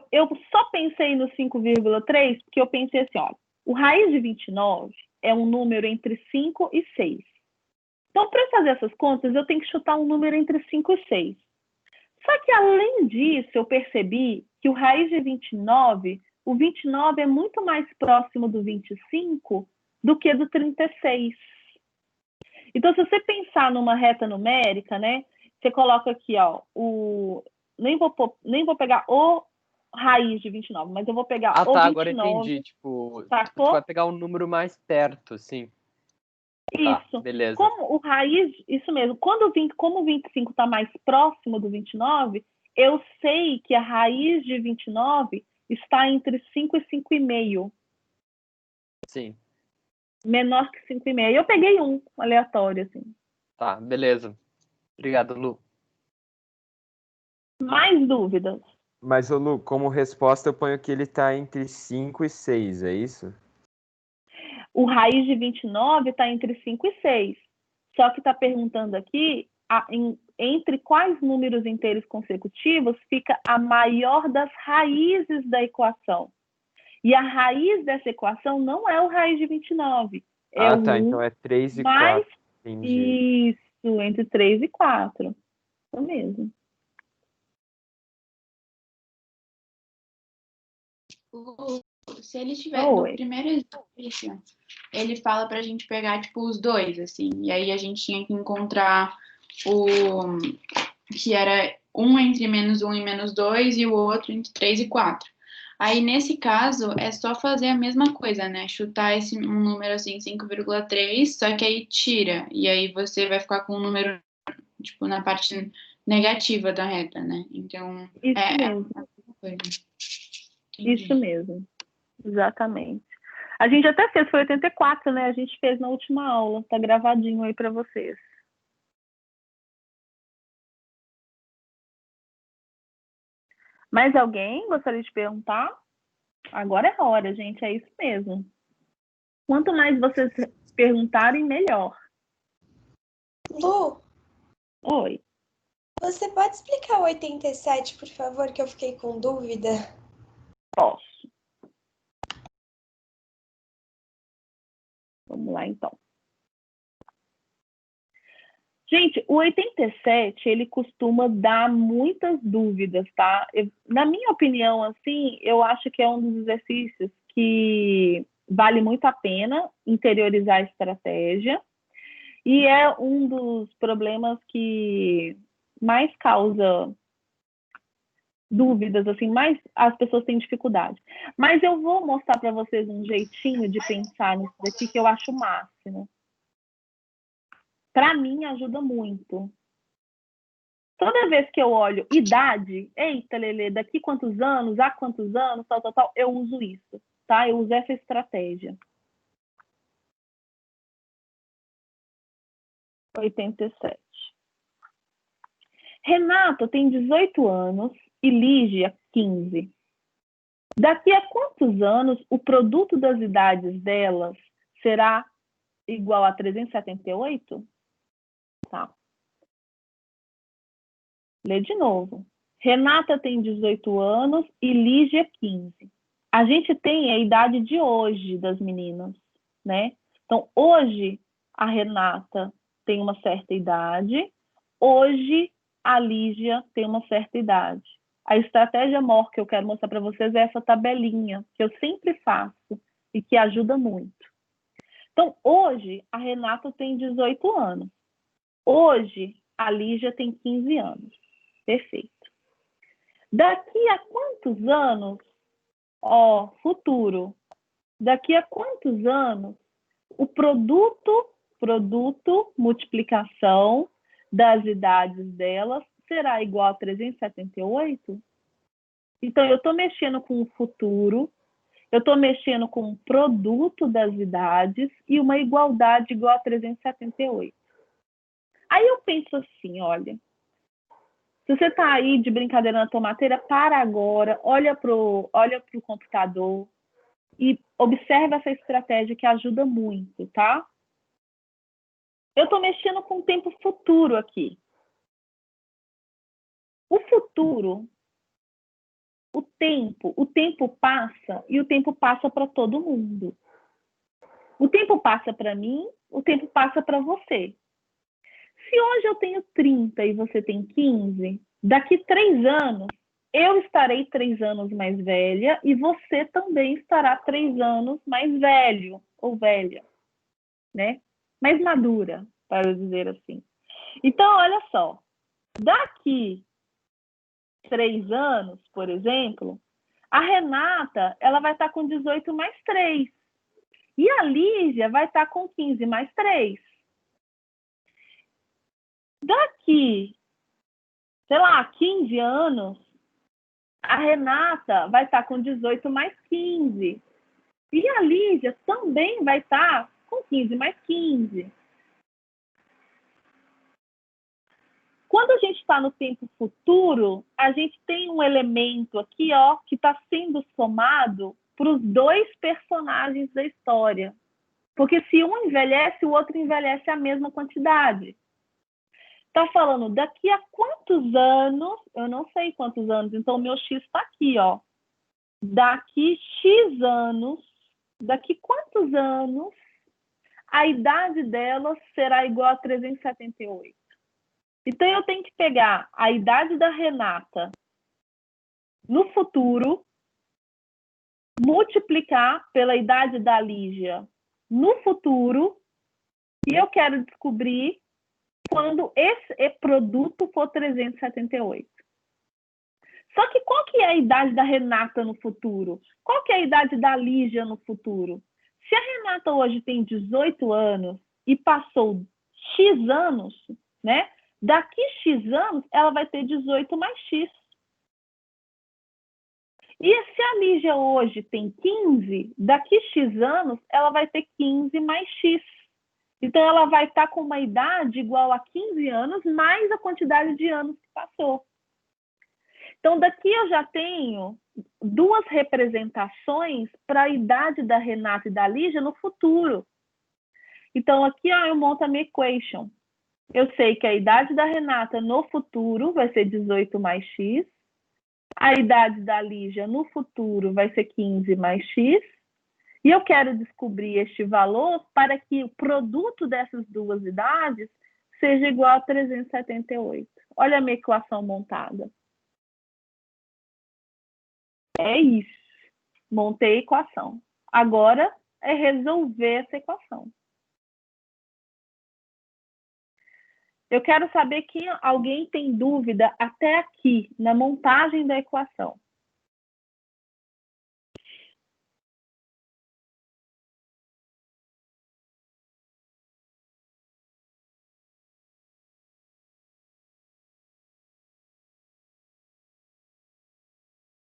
só pensei no 5,3 porque eu pensei assim, ó, o raiz de 29 é um número entre 5 e 6. Então, para fazer essas contas, eu tenho que chutar um número entre 5 e 6. Só que, além disso, eu percebi que o raiz de 29, o 29 é muito mais próximo do 25 do que do 36. Então, se você pensar numa reta numérica, né, você coloca aqui, ó, nem vou pegar o raiz de 29, mas eu vou pegar o tá, agora eu 29, entendi. Tipo, tu vai sacou? pegar um número mais perto, sim. Tá, Isso. beleza. Como o raiz, isso mesmo, como o 25 está mais próximo do 29, eu sei que a raiz de 29 está entre 5 e 5,5, Sim, menor que 5,5. Eu peguei um aleatório, assim. tá, beleza. Obrigado, Lu. Mais dúvidas? Mas, ô, Lu, como resposta eu ponho que ele tá entre 5 e 6, é isso? O raiz de 29 está entre 5 e 6. Só que está perguntando aqui entre quais números inteiros consecutivos fica a maior das raízes da equação. E a raiz dessa equação não é o raiz de 29. É Ah, o tá, 1 então é 3 e mais 4. Entendi. isso, entre 3 e 4. Isso mesmo. Lu, se ele tiver no Oi. primeiro exercício, ele fala pra gente pegar, tipo, os dois, assim. E aí a gente tinha que encontrar o que era um entre -1 e -2 e o outro entre 3 e 4. Aí, nesse caso, é só fazer a mesma coisa, né? Chutar um número assim, 5,3, só que aí tira. E aí você vai ficar com um número, tipo, na parte negativa da reta, né? Então, Isso é a mesmo. mesma coisa. Isso Entendi. mesmo. Exatamente. A gente até fez, foi 84, né? A gente fez na última aula. Tá gravadinho aí para vocês. Mais alguém gostaria de perguntar? Agora é a hora, gente. É isso mesmo. Quanto mais vocês perguntarem, melhor. Lu, Oi. você pode explicar o 87, por favor, que eu fiquei com dúvida? Posso. Vamos lá, então. Gente, o 87, ele costuma dar muitas dúvidas, tá? Na minha opinião, assim, eu acho que é um dos exercícios que vale muito a pena interiorizar a estratégia e é um dos problemas que mais causa dúvidas, assim, mais as pessoas têm dificuldade. Mas eu vou mostrar para vocês um jeitinho de pensar nisso daqui que eu acho o máximo. Para mim, ajuda muito. Toda vez que eu olho idade, eita, Lelê, daqui quantos anos, há quantos anos, tal, tal, tal, eu uso isso, tá? Eu uso essa estratégia. 87. Renato tem 18 anos e Lígia, 15. Daqui a quantos anos o produto das idades delas será igual a 378? Tá. Lê de novo. Renata tem 18 anos e Lígia 15. A gente tem a idade de hoje das meninas, né? Então, hoje a Renata tem uma certa idade, hoje a Lígia tem uma certa idade. A estratégia maior que eu quero mostrar para vocês é essa tabelinha, que eu sempre faço e que ajuda muito. Então, hoje a Renata tem 18 anos. Hoje a Lígia tem 15 anos. Perfeito. Daqui a quantos anos, futuro, daqui a quantos anos o produto multiplicação das idades delas será igual a 378? Então, eu estou mexendo com o futuro, eu estou mexendo com o produto das idades e uma igualdade igual a 378. Aí eu penso assim, olha, se você está aí de brincadeira na tomateira, para agora, olha pro computador e observa essa estratégia que ajuda muito, tá? Eu estou mexendo com o tempo futuro aqui. O futuro, o tempo passa e o tempo passa para todo mundo. O tempo passa para mim, o tempo passa para você. Se hoje eu tenho 30 e você tem 15, daqui 3 anos, eu estarei 3 anos mais velha e você também estará 3 anos mais velho ou velha, né? Mais madura, para eu dizer assim. Então, olha só, daqui 3 anos, por exemplo, a Renata ela vai estar com 18 mais 3. E a Lígia vai estar com 15 mais 3. Daqui, sei lá, 15 anos, a Renata vai estar com 18 mais 15. E a Lígia também vai estar com 15 mais 15. Quando a gente está no tempo futuro, a gente tem um elemento aqui, que está sendo somado para os 2 personagens da história. Porque se um envelhece, o outro envelhece a mesma quantidade. Está falando daqui a quantos anos, eu não sei quantos anos, então o meu X está aqui, Daqui X anos, daqui quantos anos a idade dela será igual a 378? Então eu tenho que pegar a idade da Renata no futuro, multiplicar pela idade da Lígia no futuro, e eu quero descobrir quando esse produto for 378. Só que qual que é a idade da Renata no futuro? Qual que é a idade da Lígia no futuro? Se a Renata hoje tem 18 anos e passou X anos, né? Daqui X anos, ela vai ter 18 mais X. E se a Lígia hoje tem 15, daqui X anos, ela vai ter 15 mais X. Então, ela vai estar com uma idade igual a 15 anos, mais a quantidade de anos que passou. Então, daqui eu já tenho 2 representações para a idade da Renata e da Lígia no futuro. Então, aqui eu monto a minha equation. Eu sei que a idade da Renata no futuro vai ser 18 mais X. A idade da Lígia no futuro vai ser 15 mais X. E eu quero descobrir este valor para que o produto dessas 2 idades seja igual a 378. Olha a minha equação montada. É isso. Montei a equação. Agora é resolver essa equação. Eu quero saber que alguém tem dúvida até aqui, na montagem da equação.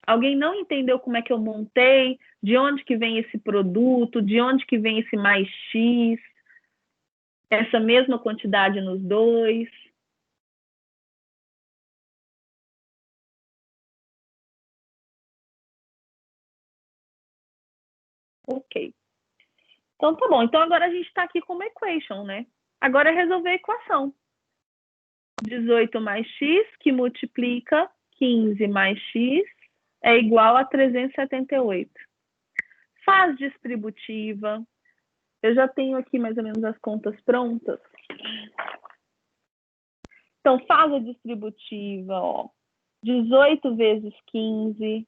Alguém não entendeu como é que eu montei? De onde que vem esse produto? De onde que vem esse mais X? Essa mesma quantidade nos dois? Ok. Então, tá bom. Então, agora a gente está aqui com uma equation, né? Agora é resolver a equação. 18 mais x, que multiplica 15 mais x, é igual a 378. Faz distributiva. Eu já tenho aqui mais ou menos as contas prontas. Então, faz a distributiva, ó. 18 vezes 15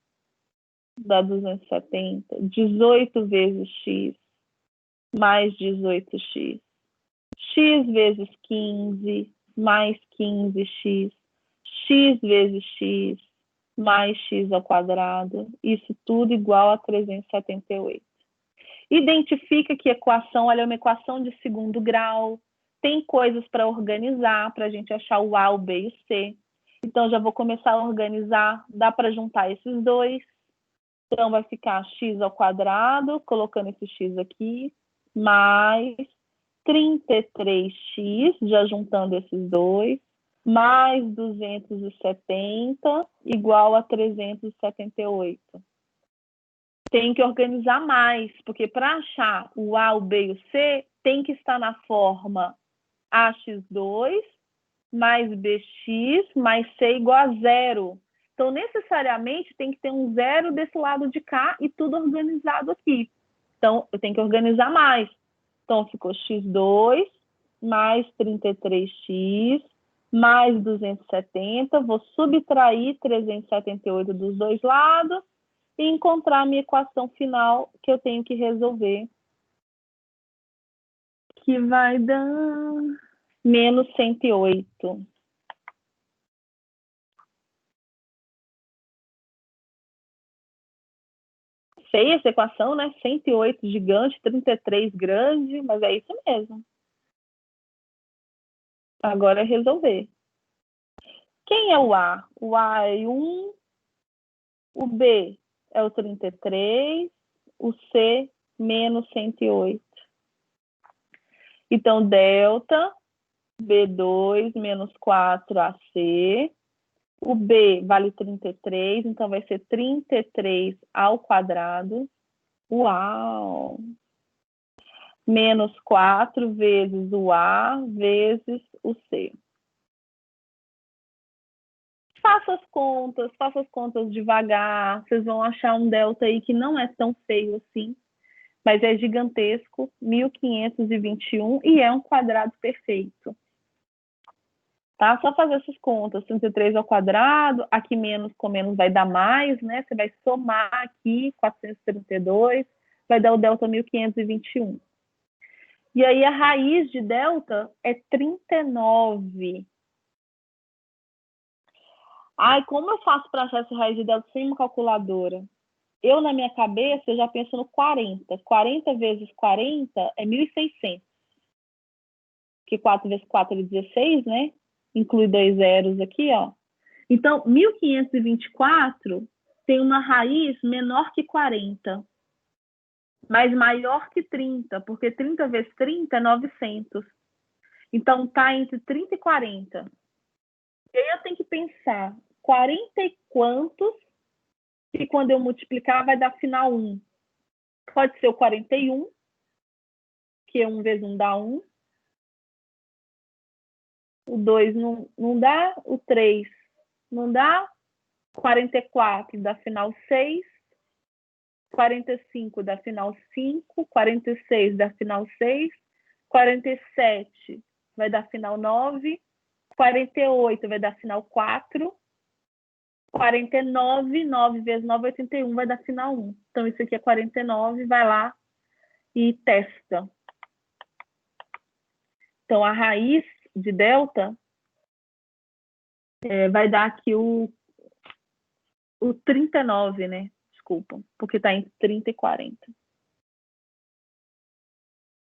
dá 270. 18 vezes x mais 18x. X vezes 15 mais 15x. X vezes x mais x ao quadrado. Isso tudo igual a 378. Identifica que equação, olha, é uma equação de segundo grau. Tem coisas para organizar, para a gente achar o A, o B e o C. Então, já vou começar a organizar. Dá para juntar esses dois. Então, vai ficar x ao quadrado, colocando esse x aqui, mais 33x, já juntando esses dois, mais 270, igual a 378. Tem que organizar mais, porque para achar o A, o B e o C, tem que estar na forma AX2 mais BX mais C igual a 0. Então, necessariamente, tem que ter um 0 desse lado de cá e tudo organizado aqui. Então, eu tenho que organizar mais. Então, ficou x2 mais 33x mais 270. Vou subtrair 378 dos dois lados e encontrar a minha equação final que eu tenho que resolver, que vai dar menos 108. Feia essa equação, né? 108 gigante, 33 grande, mas é isso mesmo. Agora é resolver. Quem é o A? O A é 1, o B é o 33, o C menos 108. Então, delta B2 menos 4AC. O B vale 33, então vai ser 33 ao quadrado. Uau! Menos 4 vezes o A vezes o C. Faça as contas devagar. Vocês vão achar um delta aí que não é tão feio assim, mas é gigantesco, 1521, e é um quadrado perfeito. Tá? Só fazer essas contas, 33 ao quadrado, aqui menos com menos vai dar mais, né? Você vai somar aqui, 432, vai dar o delta 1521. E aí a raiz de delta é 39. Ai, como eu faço para achar essa raiz de delta sem uma calculadora? Eu, na minha cabeça, eu já penso no 40. 40 vezes 40 é 1.600. Porque 4 vezes 4 é 16, né? Inclui 2 zeros aqui, ó. Então, 1524 tem uma raiz menor que 40, mas maior que 30, porque 30 vezes 30 é 900. Então, tá entre 30 e 40. E aí eu tenho que pensar 40 e quantos, e quando eu multiplicar vai dar final 1. Pode ser o 41, que 1 vezes 1 dá 1. O 2 não dá, o 3 não dá, 44 dá final 6, 45 dá final 5, 46 dá final 6, 47 vai dar final 9, 48 vai dar final 4, 49, 9 vezes 9 é 81, vai dar final 1. Então, isso aqui é 49, vai lá e testa. Então, a raiz de delta Vai dar aqui o 39, né? Desculpa, porque está entre 30 e 40.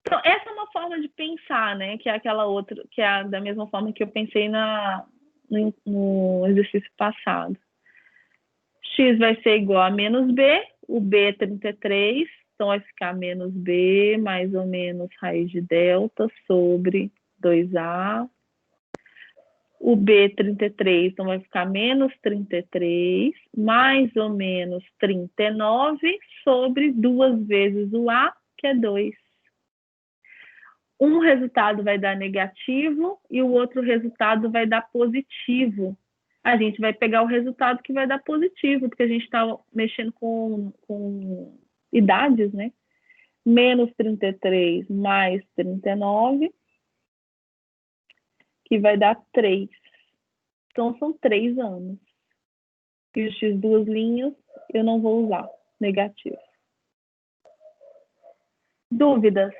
Então, essa é uma forma de pensar, né? Que é aquela outra, que é da mesma forma que eu pensei no exercício passado. X vai ser igual a menos B, o B é 33, então vai ficar menos B mais ou menos raiz de delta sobre 2A. O B 33, então vai ficar menos 33, mais ou menos 39 sobre 2 vezes o A, que é 2. Um resultado vai dar negativo e o outro resultado vai dar positivo. A gente vai pegar o resultado que vai dar positivo, porque a gente está mexendo com idades, né? Menos 33 mais 39, que vai dar 3. Então, são 3 anos. E os X duas linhas eu não vou usar, negativo. Dúvidas?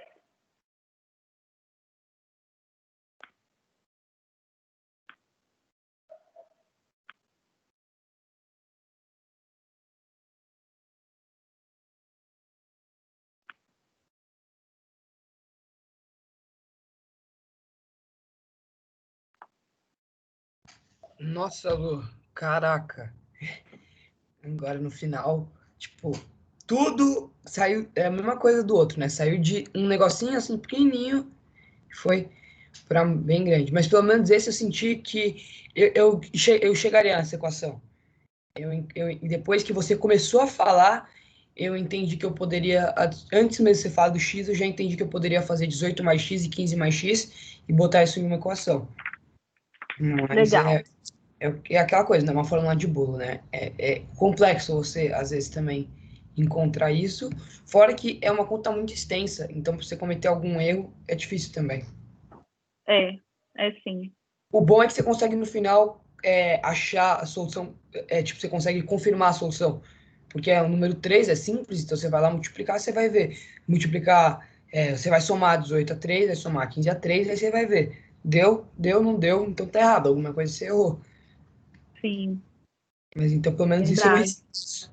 Nossa, Lu, caraca. Agora no final, tipo, tudo saiu, é a mesma coisa do outro, né? Saiu de um negocinho assim pequenininho, foi para bem grande. Mas pelo menos esse eu senti que eu chegaria nessa equação. Depois que você começou a falar, eu entendi que eu poderia, antes mesmo de você falar do x, eu já entendi que eu poderia fazer 18 mais x e 15 mais x e botar isso em uma equação. Mas Legal. é aquela coisa, não é uma fórmula de bolo, né? É complexo você, às vezes, também encontrar isso. Fora que é uma conta muito extensa, então para você cometer algum erro é difícil também. É sim. O bom é que você consegue, no final, achar a solução, tipo, você consegue confirmar a solução. Porque o número 3 é simples, então você vai lá multiplicar, você vai ver. Multiplicar, você vai somar 18 a 3, vai somar 15 a 3, aí você vai ver. Deu, não deu, então tá errado, alguma coisa você errou. Sim. Mas então, pelo menos isso é Verdade. mais.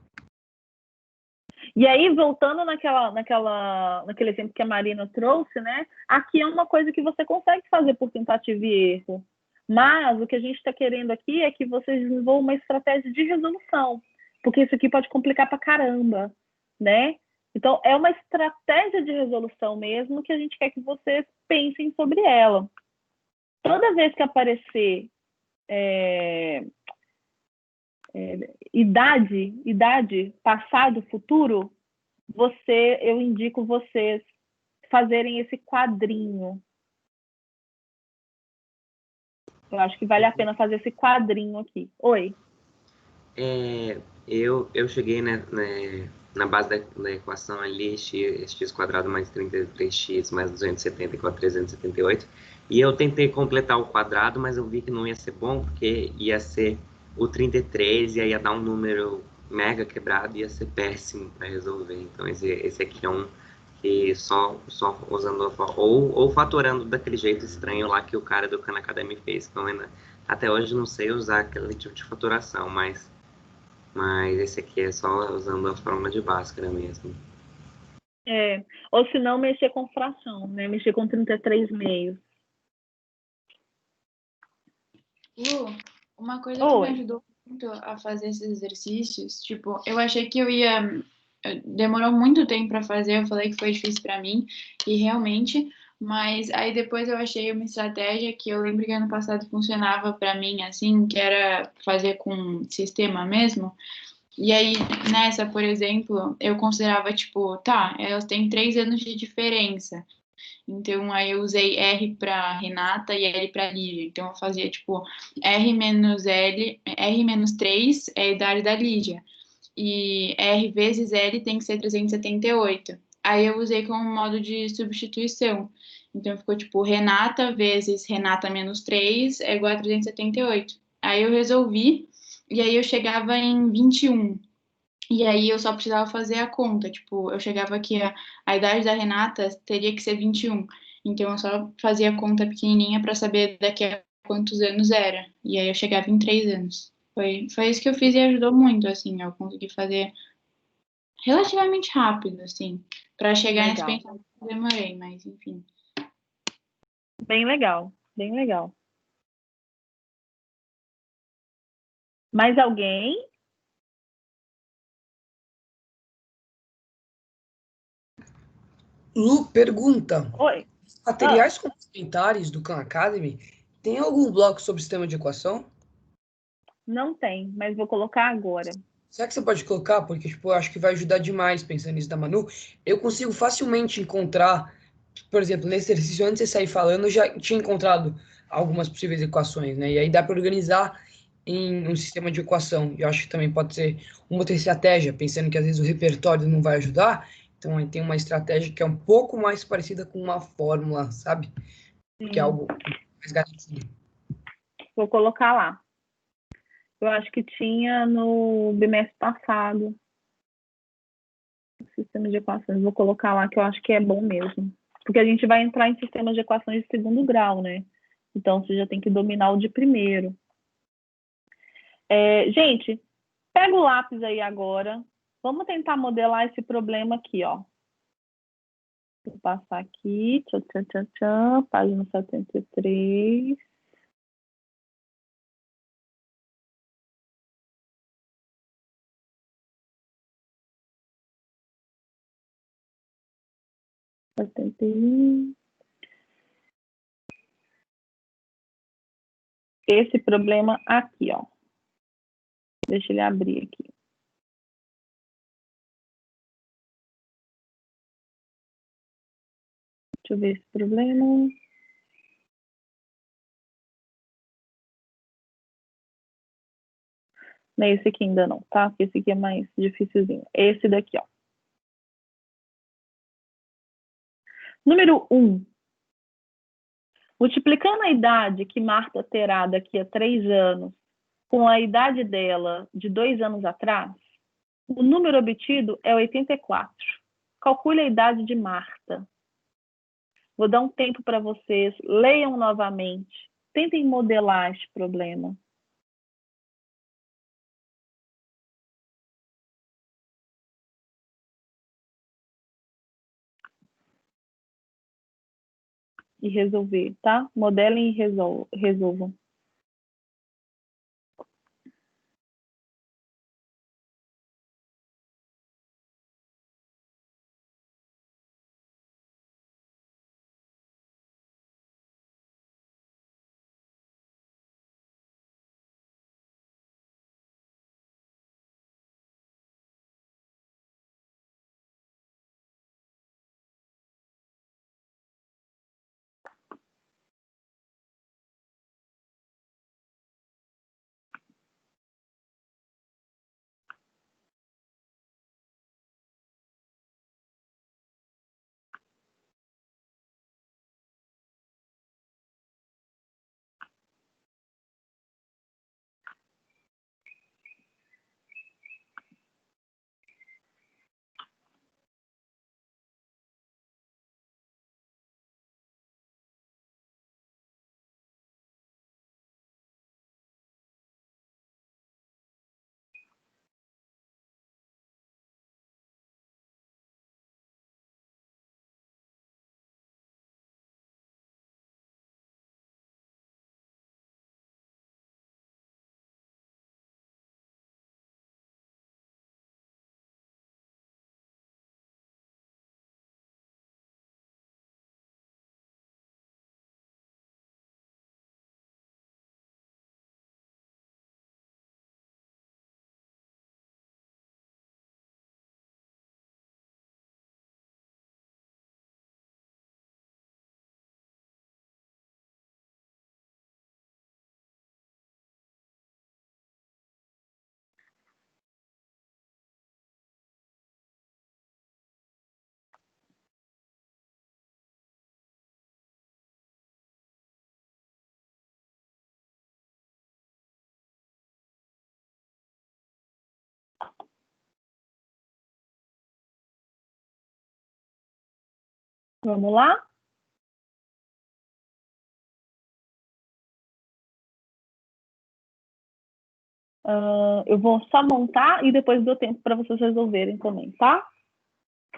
E aí, voltando naquele exemplo que a Marina trouxe, né? Aqui é uma coisa que você consegue fazer por tentativa e erro. Mas o que a gente está querendo aqui é que você desenvolva uma estratégia de resolução, porque isso aqui pode complicar pra caramba, né? Então, é uma estratégia de resolução mesmo que a gente quer que vocês pensem sobre ela. Toda vez que aparecer idade, passado, futuro, eu indico vocês fazerem esse quadrinho. Eu acho que vale a pena fazer esse quadrinho aqui. Oi. Eu cheguei na base da equação ali, x quadrado mais 33x mais 270 igual a 378, e eu tentei completar o quadrado, mas eu vi que não ia ser bom, porque ia ser o 33 e aí ia dar um número mega quebrado e ia ser péssimo para resolver. Então esse aqui é um que só usando ou fatorando daquele jeito estranho lá que o cara do Khan Academy fez, que eu ainda, até hoje não sei usar aquele tipo de fatoração, mas esse aqui é só usando a fórmula de Bhaskara mesmo. Ou se não, mexer com fração, né? Mexer com 33 meios. Lu, uma coisa que me ajudou muito a fazer esses exercícios, tipo, eu achei que demorou muito tempo para fazer, eu falei que foi difícil para mim, e realmente, mas aí depois eu achei uma estratégia que eu lembro que ano passado funcionava para mim, assim, que era fazer com sistema mesmo. E aí, nessa, por exemplo, eu considerava, tipo, tá, elas têm 3 anos de diferença. Então, aí eu usei R para Renata e L para Lígia. Então, eu fazia, tipo, R menos 3 é a idade da Lígia. E R vezes L tem que ser 378. Aí eu usei como modo de substituição. Então, ficou, tipo, Renata vezes Renata menos 3 é igual a 378. Aí eu resolvi, e aí eu chegava em 21. E aí eu só precisava fazer a conta, tipo, eu chegava aqui, a idade da Renata teria que ser 21. Então eu só fazia a conta pequenininha para saber daqui a quantos anos era. E aí eu chegava em 3 anos. Foi isso que eu fiz e ajudou muito, assim. Eu consegui fazer relativamente rápido, assim. Para chegar nesse Legal. pensamento, eu demorei, mas enfim. Bem legal, bem legal. Mais alguém? Lu, pergunta. Oi. Materiais complementares do Khan Academy tem algum bloco sobre sistema de equação? Não tem, mas vou colocar agora. Será que você pode colocar? Porque, tipo, eu acho que vai ajudar demais pensando nisso da Manu. Eu consigo facilmente encontrar, por exemplo, nesse exercício, antes de você sair falando, eu já tinha encontrado algumas possíveis equações, né? E aí dá para organizar em um sistema de equação. Eu acho que também pode ser uma outra estratégia, pensando que às vezes o repertório não vai ajudar. Então, aí tem uma estratégia que é um pouco mais parecida com uma fórmula, sabe? Porque é algo mais garantido. Vou colocar lá. Eu acho que tinha no bimestre passado. Sistema de equações. Vou colocar lá que eu acho que é bom mesmo. Porque a gente vai entrar em sistemas de equações de segundo grau, né? Então, você já tem que dominar o de primeiro. Gente, pega o lápis aí agora. Vamos tentar modelar esse problema aqui, ó. Vou passar aqui. Tchan, tchan, tchan, tchan, página 73. Esse problema aqui, ó. Deixa ele abrir aqui. Deixa eu ver esse problema. Não é esse aqui ainda não, tá? Esse aqui é mais dificilzinho. Esse daqui, ó. Número 1. Multiplicando a idade que Marta terá daqui a 3 anos com a idade dela de 2 anos atrás, o número obtido é 84. Calcule a idade de Marta. Vou dar um tempo para vocês, leiam novamente, tentem modelar este problema. E resolver, tá? Modelem e resolvam. Vamos lá? Eu vou só montar e depois dou tempo para vocês resolverem também, tá?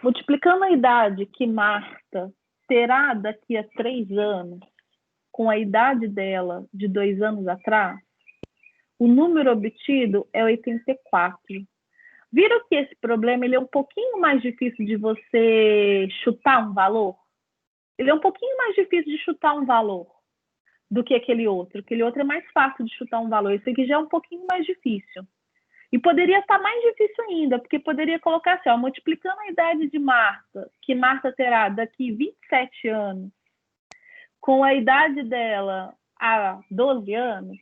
Multiplicando a idade que Marta terá daqui a 3 anos com a idade dela de 2 anos atrás, o número obtido é 84. Viram que esse problema ele é um pouquinho mais difícil de você chutar um valor? Ele é um pouquinho mais difícil de chutar um valor do que aquele outro. Aquele outro é mais fácil de chutar um valor. Esse aqui já é um pouquinho mais difícil. E poderia estar mais difícil ainda, porque poderia colocar assim, ó, multiplicando a idade de Marta, que Marta terá daqui 27 anos, com a idade dela há 12 anos,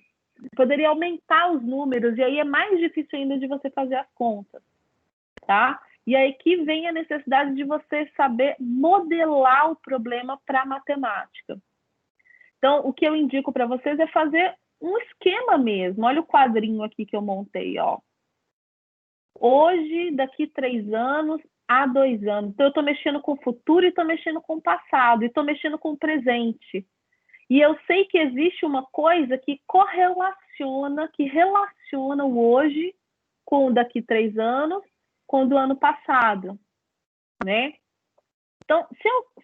poderia aumentar os números, e aí é mais difícil ainda de você fazer as contas, tá? E aí que vem a necessidade de você saber modelar o problema para matemática. Então, o que eu indico para vocês é fazer um esquema mesmo. Olha o quadrinho aqui que eu montei, ó. Hoje, daqui 3 anos, há 2 anos. Então, eu estou mexendo com o futuro e estou mexendo com o passado, e estou mexendo com o presente. E eu sei que existe uma coisa que correlaciona, que relaciona o hoje com o daqui 3 anos, com o do ano passado, né? Então,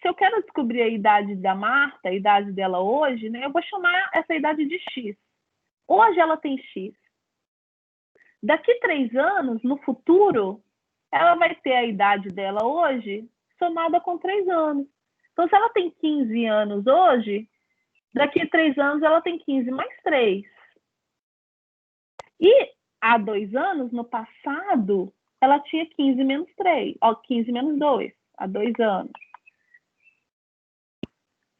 se eu quero descobrir a idade da Marta, a idade dela hoje, né, eu vou chamar essa idade de X. Hoje ela tem X. Daqui 3 anos, no futuro, ela vai ter a idade dela hoje somada com 3 anos. Então, se ela tem 15 anos hoje, daqui 3 anos ela tem 15 mais 3. E há 2 anos, no passado, ela tinha 15 menos 3, ó, 15 menos 2, há 2 anos.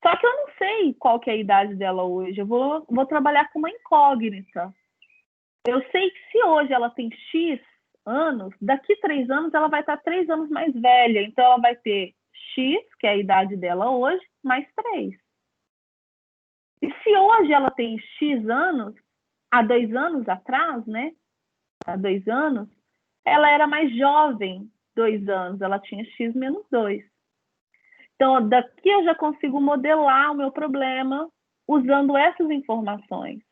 Só que eu não sei qual que é a idade dela hoje. Eu vou trabalhar com uma incógnita. Eu sei que se hoje ela tem X anos, daqui 3 anos ela vai estar 3 anos mais velha. Então ela vai ter X, que é a idade dela hoje, mais 3. E se hoje ela tem X anos, há 2 anos atrás, né? Há 2 anos, ela era mais jovem, 2 anos. Ela tinha X menos 2. Então, daqui eu já consigo modelar o meu problema usando essas informações.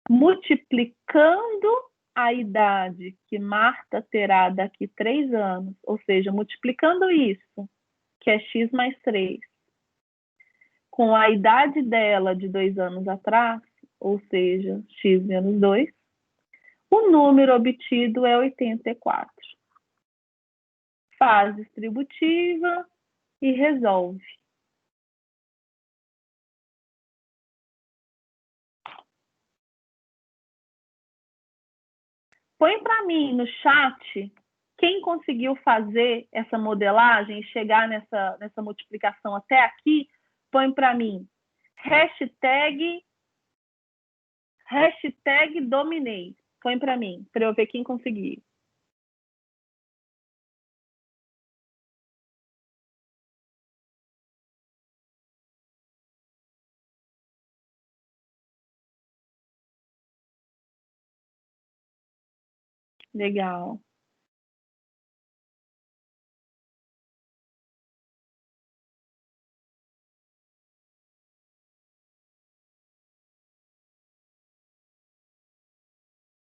Multiplicando a idade que Marta terá daqui 3 anos, ou seja, multiplicando isso, que é X mais 3, com a idade dela de 2 anos atrás, ou seja, X menos 2, o número obtido é 84. Faz distributiva e resolve. Põe para mim no chat quem conseguiu fazer essa modelagem e chegar nessa multiplicação até aqui. Põe para mim hashtag dominei. Põe para mim, para eu ver quem conseguiu. Legal.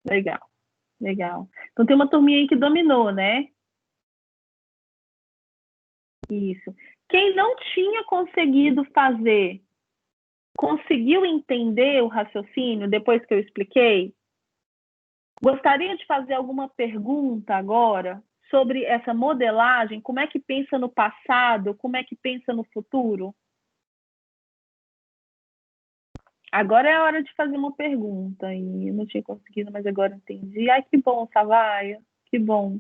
Legal. Legal. Então tem uma turminha aí que dominou, né? Isso. Quem não tinha conseguido fazer, conseguiu entender o raciocínio depois que eu expliquei? Gostaria de fazer alguma pergunta agora sobre essa modelagem? Como é que pensa no passado? Como é que pensa no futuro? Agora é a hora de fazer uma pergunta. E eu não tinha conseguido, mas agora entendi. Ai, que bom, Savaia. Que bom.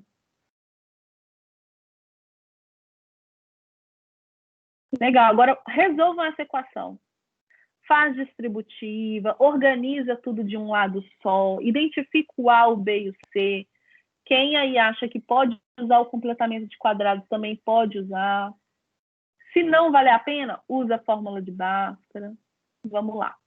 Legal. Agora resolvam essa equação. Faz distributiva, organiza tudo de um lado só, identifica o A, o B e o C. Quem aí acha que pode usar o completamento de quadrados também pode usar. Se não vale a pena, usa a fórmula de Bhaskara. Vamos lá.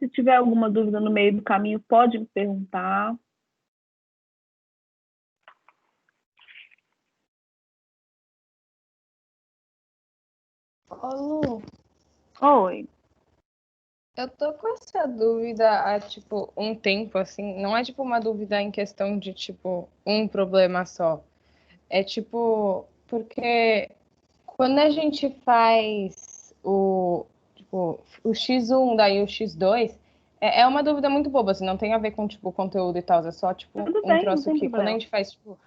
Se tiver alguma dúvida no meio do caminho, pode me perguntar. Ô, Lu, Oi. eu tô com essa dúvida há, tipo, um tempo, assim. Não é, tipo, uma dúvida em questão de, tipo, um problema só. É, tipo, porque quando a gente faz tipo, o X1, daí o X2, é uma dúvida muito boba, assim, não tem a ver com, tipo, conteúdo e tal. É só, tipo, Tudo um bem, não troço tem que quando a problema. gente faz, tipo,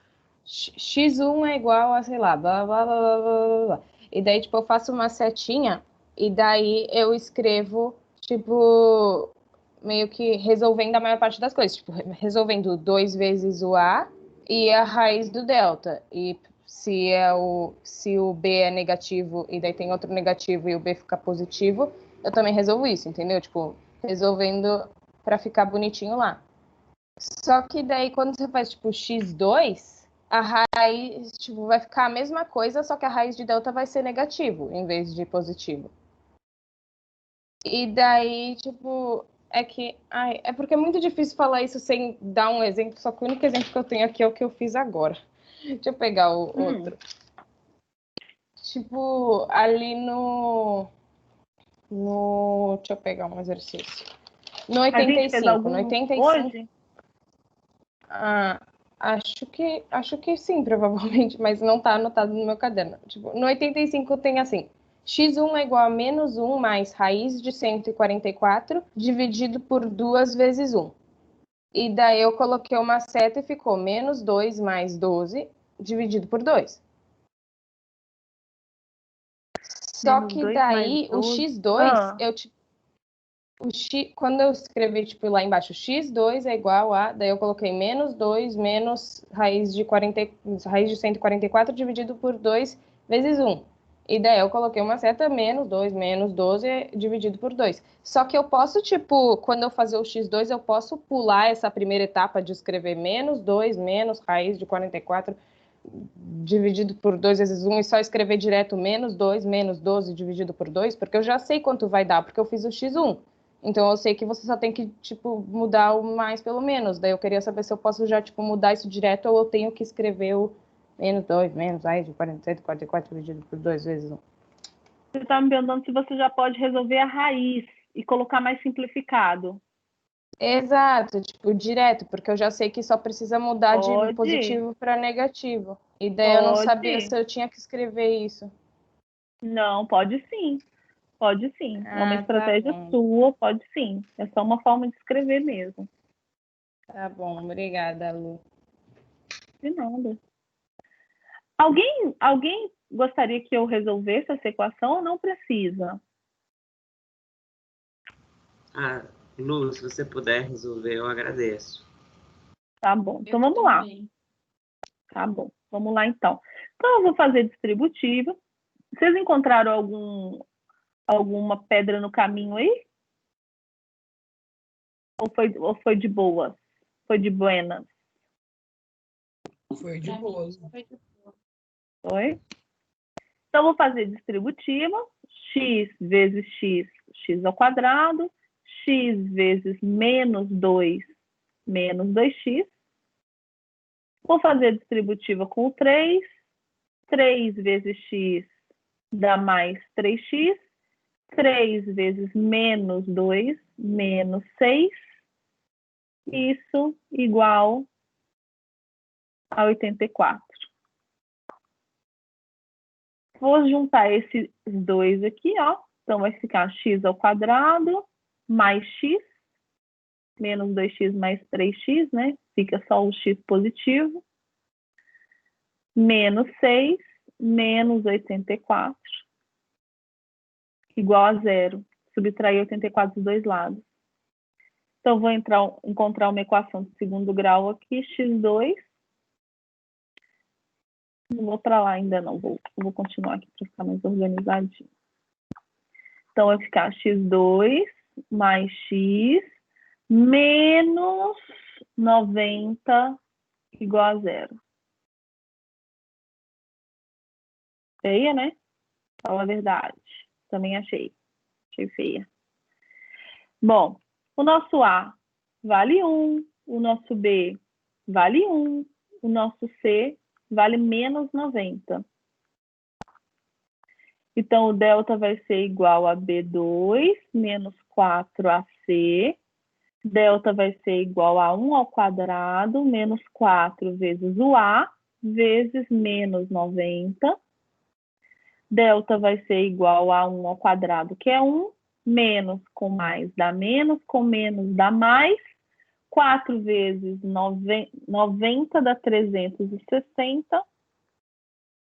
X1 é igual a, sei lá, blá, blá, blá, blá, blá, blá. E daí, tipo, eu faço uma setinha e daí eu escrevo, tipo, meio que resolvendo a maior parte das coisas. Tipo, resolvendo 2 vezes o A e a raiz do delta. E se o B é negativo e daí tem outro negativo e o B fica positivo, eu também resolvo isso, entendeu? Tipo, resolvendo para ficar bonitinho lá. Só que daí quando você faz tipo x2, a raiz tipo, vai ficar a mesma coisa, só que a raiz de delta vai ser negativo em vez de positivo. E daí, tipo, é porque é muito difícil falar isso sem dar um exemplo, só que o único exemplo que eu tenho aqui é o que eu fiz agora. Deixa eu pegar o outro. Tipo, ali deixa eu pegar um exercício. No A gente fez 85, no algum 85, hoje? acho que sim, provavelmente, mas não tá anotado no meu caderno. Tipo, no 85 tem assim, x1 é igual a menos 1 mais raiz de 144 dividido por 2 vezes 1. E daí eu coloquei uma seta e ficou menos 2 mais 12 dividido por 2. Só Menos que 2 mais daí o 12. x2, quando eu escrevi tipo, lá embaixo, x2 é igual a... Daí eu coloquei menos 2 menos raiz de 144 dividido por 2 vezes 1. E daí eu coloquei uma seta menos 2 menos 12 dividido por 2. Só que eu posso, tipo, quando eu fazer o x2, eu posso pular essa primeira etapa de escrever menos 2 menos raiz de 44 dividido por 2 vezes 1 e só escrever direto menos 2 menos 12 dividido por 2, porque eu já sei quanto vai dar, porque eu fiz o x1. Então eu sei que você só tem que, tipo, mudar o mais pelo menos. Daí eu queria saber se eu posso já, tipo, mudar isso direto ou eu tenho que escrever o menos 2 menos raiz de 47, 44 dividido por 2 vezes 1. Você está me perguntando se você já pode resolver a raiz e colocar mais simplificado. Exato, tipo, direto, porque eu já sei que só precisa mudar de Pode. positivo para negativo. E daí eu não sabia se eu tinha que escrever isso. Não, pode sim. Pode sim. É uma estratégia tá sua, pode sim. É só uma forma de escrever mesmo. Tá bom, obrigada, Lu. De nada. Alguém gostaria que eu resolvesse essa equação ou não precisa? Lu, se você puder resolver, eu agradeço. Tá bom, então vamos lá. Tá bom, vamos lá então. Então eu vou fazer distributiva. Vocês encontraram alguma pedra no caminho aí? Ou foi de boas? Foi de buenas? Foi de boa. Foi? Então, eu vou fazer distributiva. X vezes x, x ao quadrado. X vezes menos 2, menos 2x. Vou fazer distributiva com o 3. 3 vezes x dá mais 3x. 3 vezes menos 2, menos 6. Isso igual a 84. Vou juntar esses dois aqui, ó. Então, vai ficar x ao quadrado mais x, menos 2x mais 3x, né? Fica só o x positivo. Menos 6, menos 84, igual a zero. Subtrair 84 dos dois lados. Então, vou encontrar uma equação de segundo grau aqui, x2. Não vou para lá ainda não, vou continuar aqui para ficar mais organizadinho. Então, vai ficar x2 mais x menos 90 igual a zero. Feia, né? Fala a verdade. Também achei. Achei feia. Bom, O nosso A vale 1, o nosso B vale 1, o nosso C vale menos 90. Então, o delta vai ser igual a B2 menos 4AC. Delta vai ser igual a 1 ao quadrado menos 4 vezes o A vezes menos 90. Delta vai ser igual a 1 ao quadrado, que é 1, menos com mais dá menos, com menos dá mais. 4 vezes 90 dá 360.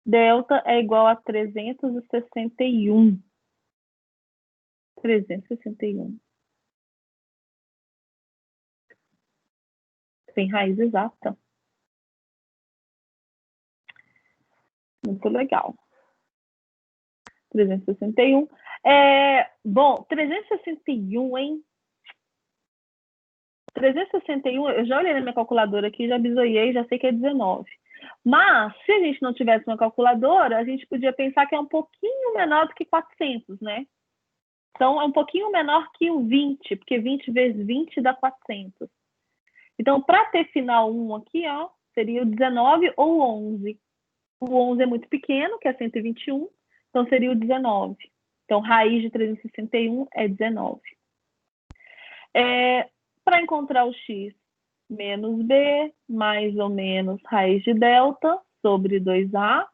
Delta é igual a 361. 361. Tem raiz exata. Muito legal. 361. Bom, 361, hein? 361, eu já olhei na minha calculadora aqui, já bisoiei, já sei que é 19. Mas, se a gente não tivesse uma calculadora, a gente podia pensar que é um pouquinho menor do que 400, né? Então, é um pouquinho menor que o 20, porque 20 vezes 20 dá 400. Então, para ter final 1 aqui, ó, seria o 19 ou o 11. O 11 é muito pequeno, que é 121, então seria o 19. Então, raiz de 361 é 19. Para encontrar o x menos b, mais ou menos raiz de delta sobre 2a.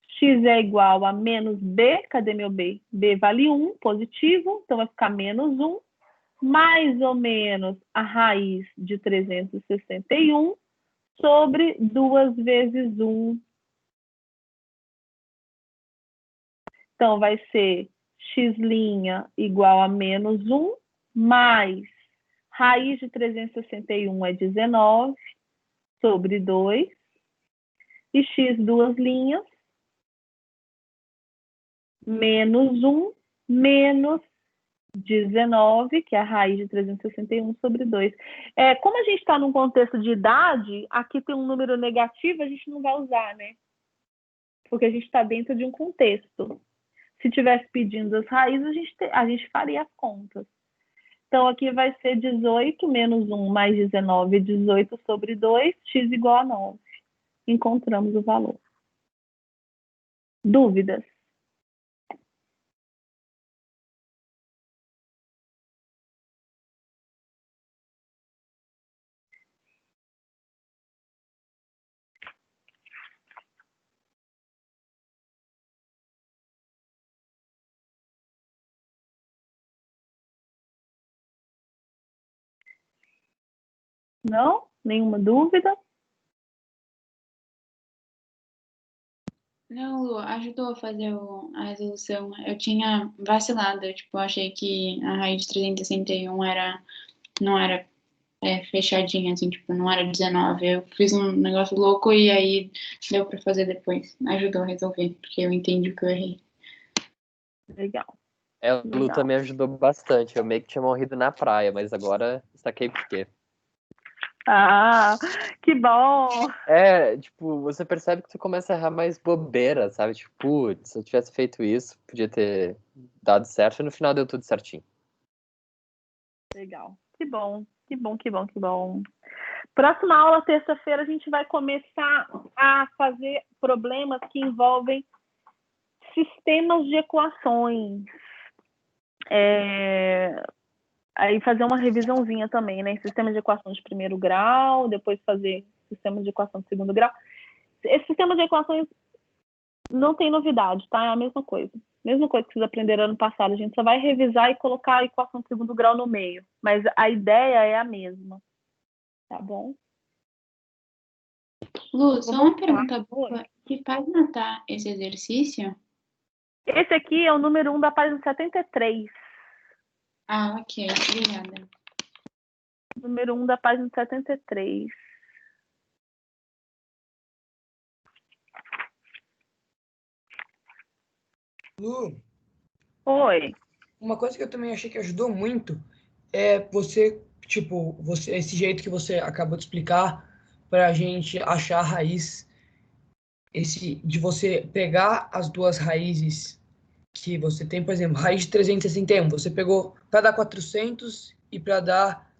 X é igual a menos b, cadê meu b? B vale 1, positivo, então vai ficar menos 1, mais ou menos a raiz de 361 sobre 2 vezes 1. Então, vai ser x' igual a menos 1, mais raiz de 361 é 19, sobre 2, e x duas linhas, menos 1, menos 19, que é a raiz de 361 sobre 2. Como a gente está num contexto de idade, aqui tem um número negativo, a gente não vai usar, né? Porque a gente está dentro de um contexto. Se tivesse pedindo as raízes, a gente faria as contas. Então, aqui vai ser 18 menos 1 mais 19, 18 sobre 2, x igual a 9. Encontramos o valor. Dúvidas? Não? Nenhuma dúvida? Não, Lu, ajudou a fazer a resolução. Eu tinha vacilado, eu achei que a raiz de 361 não era fechadinha, assim, não era 19. Eu fiz um negócio louco e aí deu pra fazer depois. Ajudou a resolver, porque eu entendi o que eu errei. Legal. O Lu também ajudou bastante. Eu meio que tinha morrido na praia, mas agora saquei por quê. Ah, que bom! Você percebe que você começa a errar mais bobeira, sabe? Putz, se eu tivesse feito isso, podia ter dado certo e no final deu tudo certinho. Legal. Que bom, que bom, que bom, que bom. Próxima aula, terça-feira, a gente vai começar a fazer problemas que envolvem sistemas de equações. Aí fazer uma revisãozinha também, né? Sistema de equações de primeiro grau, depois fazer sistema de equação de segundo grau. Esse sistema de equações não tem novidade, tá? É a mesma coisa. Mesma coisa que vocês aprenderam ano passado. A gente só vai revisar e colocar a equação de segundo grau no meio. Mas a ideia é a mesma. Tá bom? Lu, só uma pergunta boa. Que página tá esse exercício? Esse aqui é o número 1 da página 73. Ah, ok. Obrigada. Número 1 da página 73. Lu, Oi. Uma coisa que eu também achei que ajudou muito é esse jeito que você acabou de explicar para a gente achar a raiz, de você pegar as duas raízes que você tem, por exemplo, raiz de 361, você pegou, para dar 400 e para dar...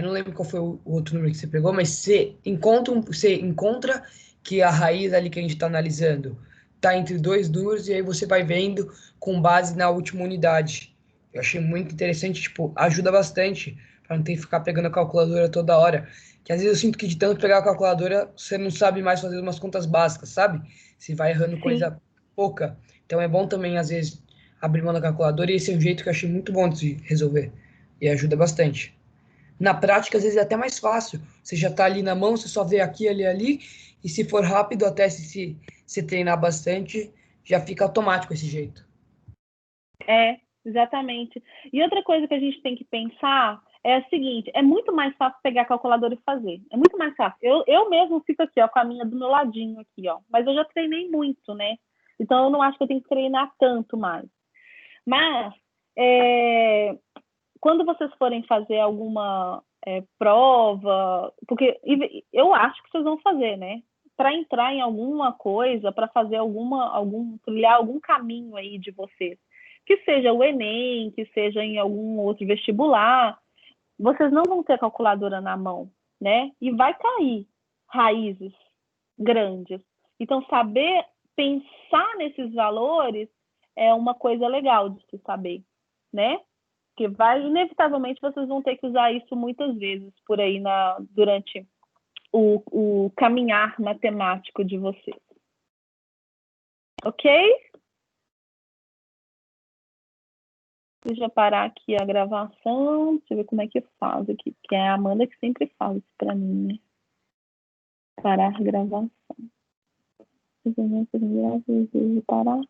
não lembro qual foi o outro número que você pegou, mas você encontra que a raiz ali que a gente está analisando está entre dois números e aí você vai vendo com base na última unidade. Eu achei muito interessante, tipo, ajuda bastante para não ter que ficar pegando a calculadora toda hora. Que às vezes eu sinto que de tanto pegar a calculadora, você não sabe mais fazer umas contas básicas, sabe? Você vai errando coisa pouca. Então é bom também, às vezes, abrir mão da calculadora e esse é um jeito que eu achei muito bom de resolver. E ajuda bastante. Na prática, às vezes é até mais fácil. Você já está ali na mão, você só vê aqui, ali, e se for rápido, até se treinar bastante, já fica automático esse jeito. Exatamente. E outra coisa que a gente tem que pensar é a seguinte, é muito mais fácil pegar a calculadora e fazer. É muito mais fácil. Eu mesmo fico aqui, ó, com a minha do meu ladinho aqui, ó. Mas eu já treinei muito, né? Então eu não acho que eu tenho que treinar tanto mais. Mas quando vocês forem fazer alguma prova, porque eu acho que vocês vão fazer, né? Para entrar em alguma coisa, para fazer trilhar algum caminho aí de vocês, que seja o Enem, que seja em algum outro vestibular, vocês não vão ter calculadora na mão, né? E vai cair raízes grandes. Então, saber pensar nesses valores é uma coisa legal de se saber, né? Porque inevitavelmente, vocês vão ter que usar isso muitas vezes por aí durante o caminhar matemático de vocês. Ok? Deixa eu parar aqui a gravação. Deixa eu ver como é que faz aqui. Que é a Amanda que sempre faz isso para mim, né? Parar a gravação. Parar.